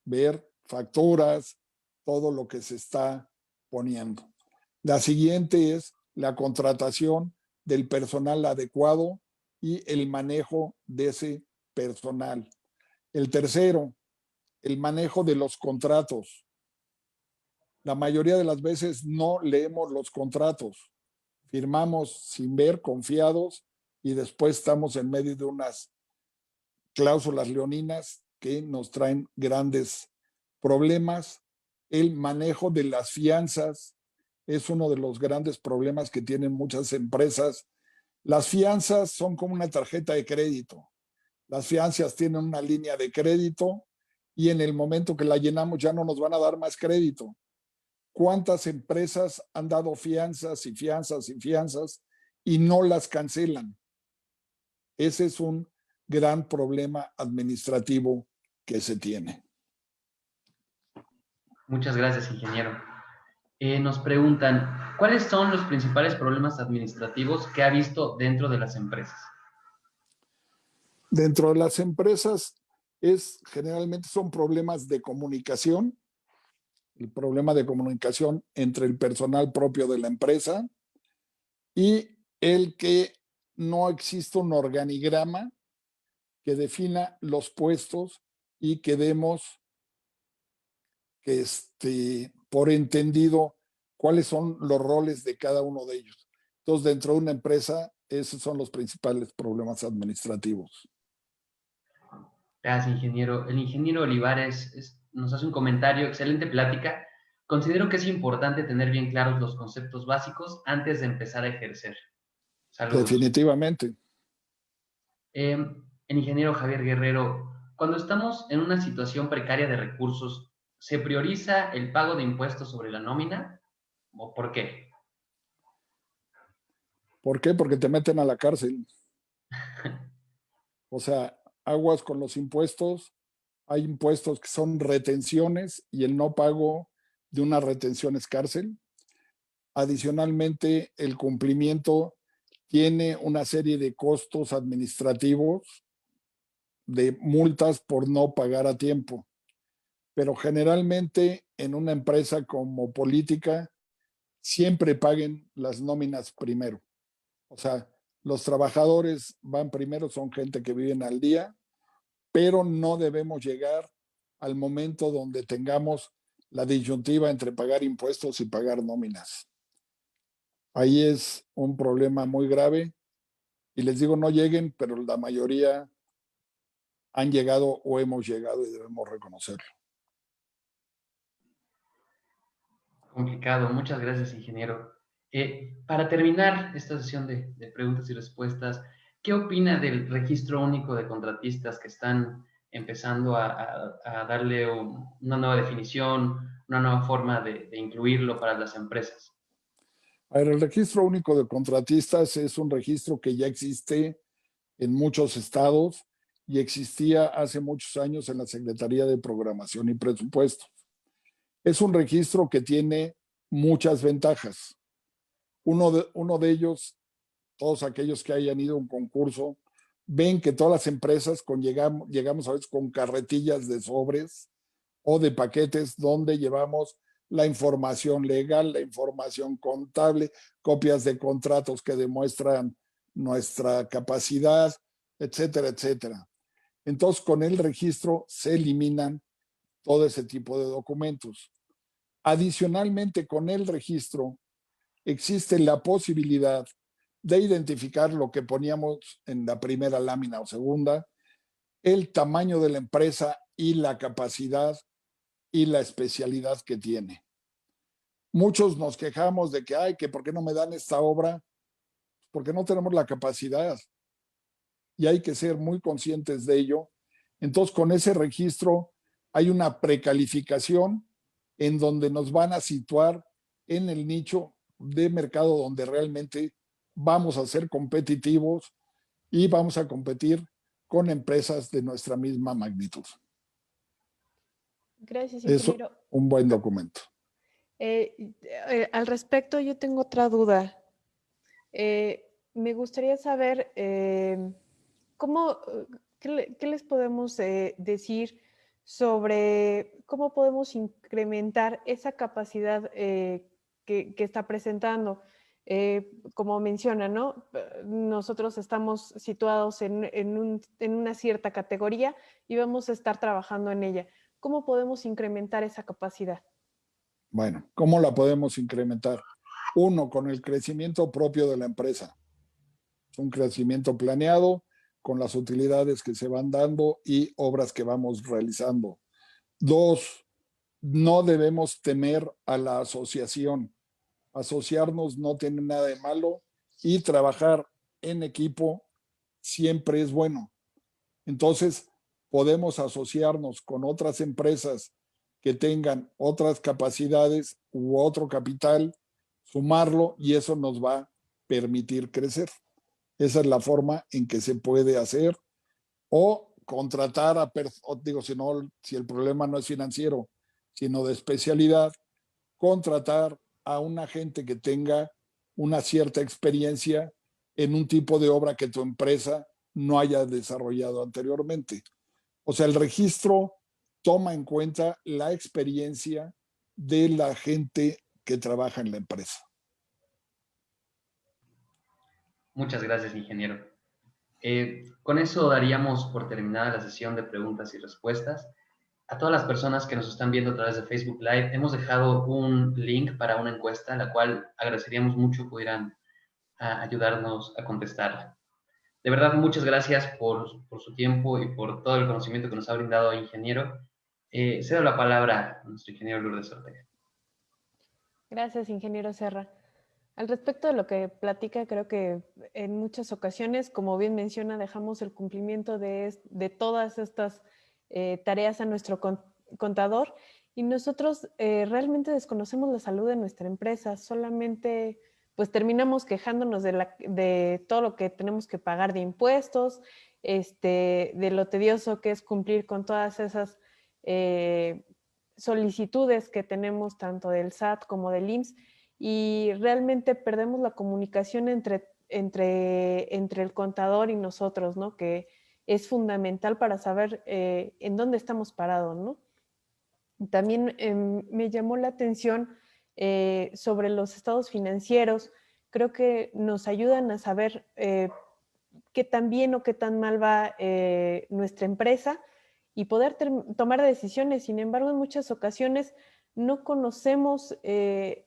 Ver facturas, todo lo que se está poniendo. La siguiente es la contratación del personal adecuado y el manejo de ese personal. El tercero, el manejo de los contratos. La mayoría de las veces no leemos los contratos. Firmamos sin ver, confiados, y después estamos en medio de unas cláusulas leoninas que nos traen grandes problemas. El manejo de las fianzas es uno de los grandes problemas que tienen muchas empresas. Las fianzas son como una tarjeta de crédito. Las fianzas tienen una línea de crédito y en el momento que la llenamos ya no nos van a dar más crédito. ¿Cuántas empresas han dado fianzas y fianzas y fianzas y no las cancelan? Ese es un gran problema administrativo que se tiene. Muchas gracias, ingeniero. Nos preguntan, ¿cuáles son los principales problemas administrativos que ha visto dentro de las empresas? Dentro de las empresas generalmente son problemas de comunicación, el problema de comunicación entre el personal propio de la empresa y el que no existe un organigrama que defina los puestos y que demos por entendido cuáles son los roles de cada uno de ellos. Entonces, dentro de una empresa, esos son los principales problemas administrativos. Gracias, ingeniero. El ingeniero Olivares nos hace un comentario, excelente plática. Considero que es importante tener bien claros los conceptos básicos antes de empezar a ejercer. Saludos. Definitivamente. El ingeniero Javier Guerrero, cuando estamos en una situación precaria de recursos, ¿se prioriza el pago de impuestos sobre la nómina? ¿O por qué? ¿Por qué? Porque te meten a la cárcel. O sea, aguas con los impuestos. Hay impuestos que son retenciones y el no pago de una retención es cárcel. Adicionalmente, el cumplimiento tiene una serie de costos administrativos, de multas por no pagar a tiempo. Pero generalmente en una empresa como Política siempre paguen las nóminas primero. O sea, los trabajadores van primero, son gente que viven al día, pero no debemos llegar al momento donde tengamos la disyuntiva entre pagar impuestos y pagar nóminas. Ahí es un problema muy grave y les digo, no lleguen, pero la mayoría han llegado o hemos llegado y debemos reconocerlo. Complicado. Muchas gracias, ingeniero. Para terminar esta sesión de preguntas y respuestas, ¿qué opina del registro único de contratistas que están empezando a darle una nueva definición, una nueva forma de incluirlo para las empresas? A ver, el registro único de contratistas es un registro que ya existe en muchos estados y existía hace muchos años en la Secretaría de Programación y Presupuestos. Es un registro que tiene muchas ventajas. Uno de ellos, todos aquellos que hayan ido a un concurso, ven que todas las empresas llegamos a veces con carretillas de sobres o de paquetes donde llevamos la información legal, la información contable, copias de contratos que demuestran nuestra capacidad, etcétera, etcétera. Entonces, con el registro se eliminan todo ese tipo de documentos. Adicionalmente, con el registro existe la posibilidad de identificar lo que poníamos en la primera lámina o segunda, el tamaño de la empresa y la capacidad y la especialidad que tiene. Muchos nos quejamos de que, ay, que por qué no me dan esta obra, porque no tenemos la capacidad y hay que ser muy conscientes de ello. Entonces, con ese registro hay una precalificación en donde nos van a situar en el nicho de mercado donde realmente vamos a ser competitivos y vamos a competir con empresas de nuestra misma magnitud. Gracias, Es ingeniero. un buen documento. Al respecto, yo tengo otra duda. Me gustaría saber cómo, qué les podemos decir sobre cómo podemos incrementar esa capacidad que está presentando. Como menciona, ¿no? Nosotros estamos situados en una cierta categoría y vamos a estar trabajando en ella. ¿Cómo podemos incrementar esa capacidad? Bueno, ¿cómo la podemos incrementar? Uno, con el crecimiento propio de la empresa. Es un crecimiento planeado con las utilidades que se van dando y obras que vamos realizando. Dos, no debemos temer a la asociación. Asociarnos no tiene nada de malo y trabajar en equipo siempre es bueno. Entonces, podemos asociarnos con otras empresas que tengan otras capacidades u otro capital, sumarlo y eso nos va a permitir crecer. Esa es la forma en que se puede hacer o contratar digo, si el problema no es financiero, sino de especialidad, contratar a una gente que tenga una cierta experiencia en un tipo de obra que tu empresa no haya desarrollado anteriormente. O sea, el registro toma en cuenta la experiencia de la gente que trabaja en la empresa. Muchas gracias, ingeniero. Con eso daríamos por terminada la sesión de preguntas y respuestas. A todas las personas que nos están viendo a través de Facebook Live, hemos dejado un link para una encuesta, la cual agradeceríamos mucho pudieran ayudarnos a contestarla. De verdad, muchas gracias por su tiempo y por todo el conocimiento que nos ha brindado, ingeniero. Cedo la palabra a nuestro ingeniero Lourdes Ortega. Gracias, ingeniero Serra. Al respecto de lo que platica, creo que en muchas ocasiones, como bien menciona, dejamos el cumplimiento de todas estas tareas a nuestro contador y nosotros realmente desconocemos la salud de nuestra empresa, solamente pues terminamos quejándonos de todo lo que tenemos que pagar de impuestos, de lo tedioso que es cumplir con todas esas solicitudes que tenemos tanto del SAT como del IMSS y realmente perdemos la comunicación entre el contador y nosotros, ¿no? Que es fundamental para saber en dónde estamos parados, ¿no? También me llamó la atención sobre los estados financieros. Creo que nos ayudan a saber qué tan bien o qué tan mal va nuestra empresa y poder tomar decisiones. Sin embargo, en muchas ocasiones no conocemos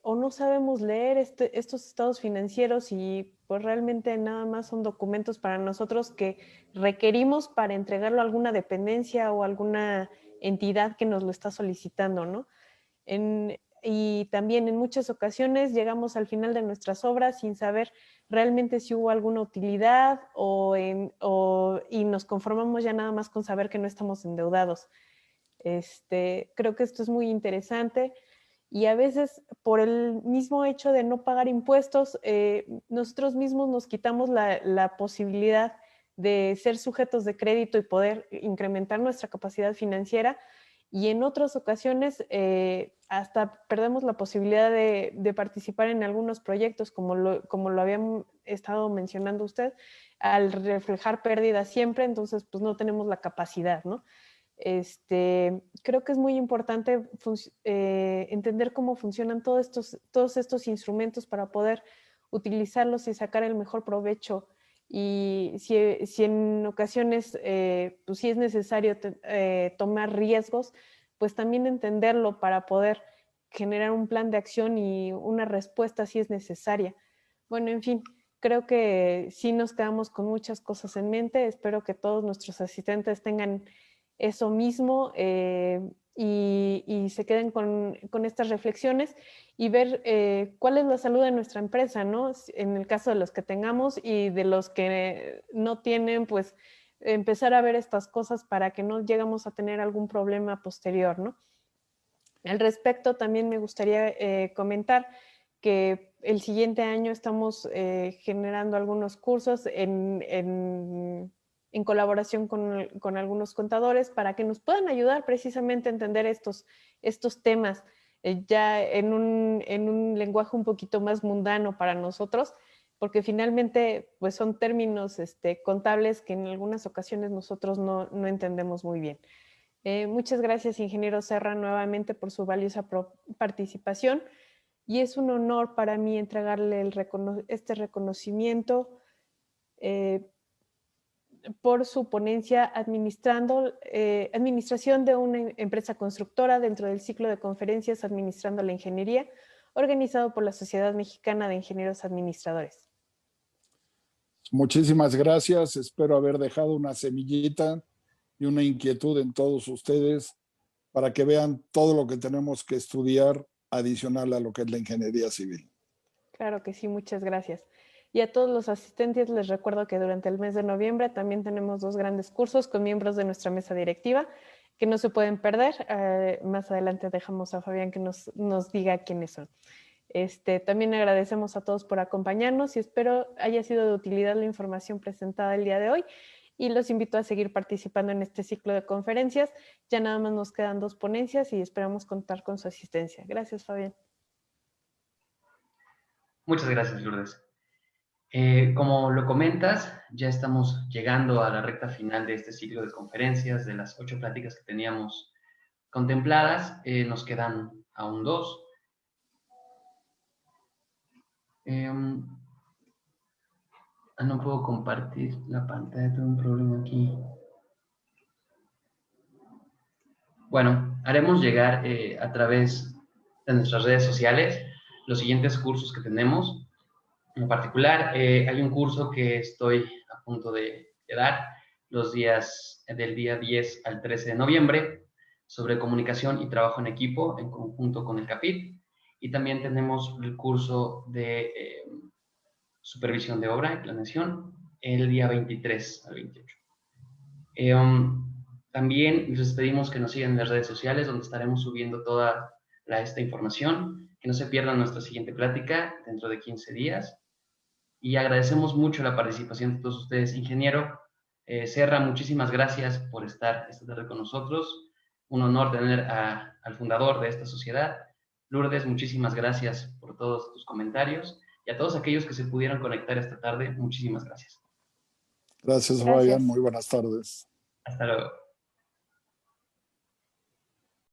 o no sabemos leer estos estados financieros y pues realmente nada más son documentos para nosotros que requerimos para entregarlo a alguna dependencia o alguna entidad que nos lo está solicitando, ¿no? y también en muchas ocasiones llegamos al final de nuestras obras sin saber realmente si hubo alguna utilidad y nos conformamos ya nada más con saber que no estamos endeudados. Creo que esto es muy interesante y a veces por el mismo hecho de no pagar impuestos, nosotros mismos nos quitamos la posibilidad de ser sujetos de crédito y poder incrementar nuestra capacidad financiera, y en otras ocasiones hasta perdemos la posibilidad de participar en algunos proyectos, como lo habían estado mencionando usted, al reflejar pérdidas siempre, entonces pues no tenemos la capacidad, ¿no? Creo que es muy importante entender cómo funcionan todos estos instrumentos para poder utilizarlos y sacar el mejor provecho. Y si en ocasiones pues sí es necesario tomar riesgos, pues también entenderlo para poder generar un plan de acción y una respuesta si es necesaria. Bueno, en fin, creo que sí nos quedamos con muchas cosas en mente. Espero que todos nuestros asistentes tengan eso mismo y se queden con estas reflexiones y ver cuál es la salud de nuestra empresa, ¿no? En el caso de los que tengamos y de los que no tienen, pues empezar a ver estas cosas para que no lleguemos a tener algún problema posterior, ¿no? Al respecto, también me gustaría comentar que el siguiente año estamos generando algunos cursos en colaboración con algunos contadores para que nos puedan ayudar precisamente a entender estos temas ya en un lenguaje un poquito más mundano para nosotros, porque finalmente pues son términos contables que en algunas ocasiones nosotros no entendemos muy bien. Muchas gracias, ingeniero Serra, nuevamente por su valiosa participación, y es un honor para mí entregarle este reconocimiento por su ponencia Administración de una empresa constructora dentro del ciclo de conferencias Administrando la Ingeniería, organizado por la Sociedad Mexicana de Ingenieros Administradores. Muchísimas gracias. Espero haber dejado una semillita y una inquietud en todos ustedes para que vean todo lo que tenemos que estudiar adicional a lo que es la ingeniería civil. Claro que sí, muchas gracias. Y a todos los asistentes les recuerdo que durante el mes de noviembre también tenemos 2 grandes cursos con miembros de nuestra mesa directiva que no se pueden perder. Más adelante dejamos a Fabián que nos diga quiénes son. También agradecemos a todos por acompañarnos y espero haya sido de utilidad la información presentada el día de hoy, y los invito a seguir participando en este ciclo de conferencias. Ya nada más nos quedan 2 ponencias y esperamos contar con su asistencia. Gracias, Fabián. Muchas gracias, Lourdes. Como lo comentas, ya estamos llegando a la recta final de este ciclo de conferencias. De las 8 pláticas que teníamos contempladas, nos quedan aún 2. No puedo compartir la pantalla, tengo un problema aquí. Bueno, haremos llegar a través de nuestras redes sociales los siguientes cursos que tenemos. En particular, hay un curso que estoy a punto de dar los días del día 10 al 13 de noviembre sobre comunicación y trabajo en equipo en conjunto con el CAPIT. Y también tenemos el curso de supervisión de obra y planeación el día 23 al 28. También les pedimos que nos sigan en las redes sociales, donde estaremos subiendo toda esta información. Que no se pierdan nuestra siguiente plática dentro de 15 días. Y agradecemos mucho la participación de todos ustedes. Ingeniero Serra, muchísimas gracias por estar esta tarde con nosotros. Un honor tener al fundador de esta sociedad. Lourdes, muchísimas gracias por todos tus comentarios. Y a todos aquellos que se pudieron conectar esta tarde, muchísimas gracias. Gracias, Fabián. Muy buenas tardes. Hasta luego.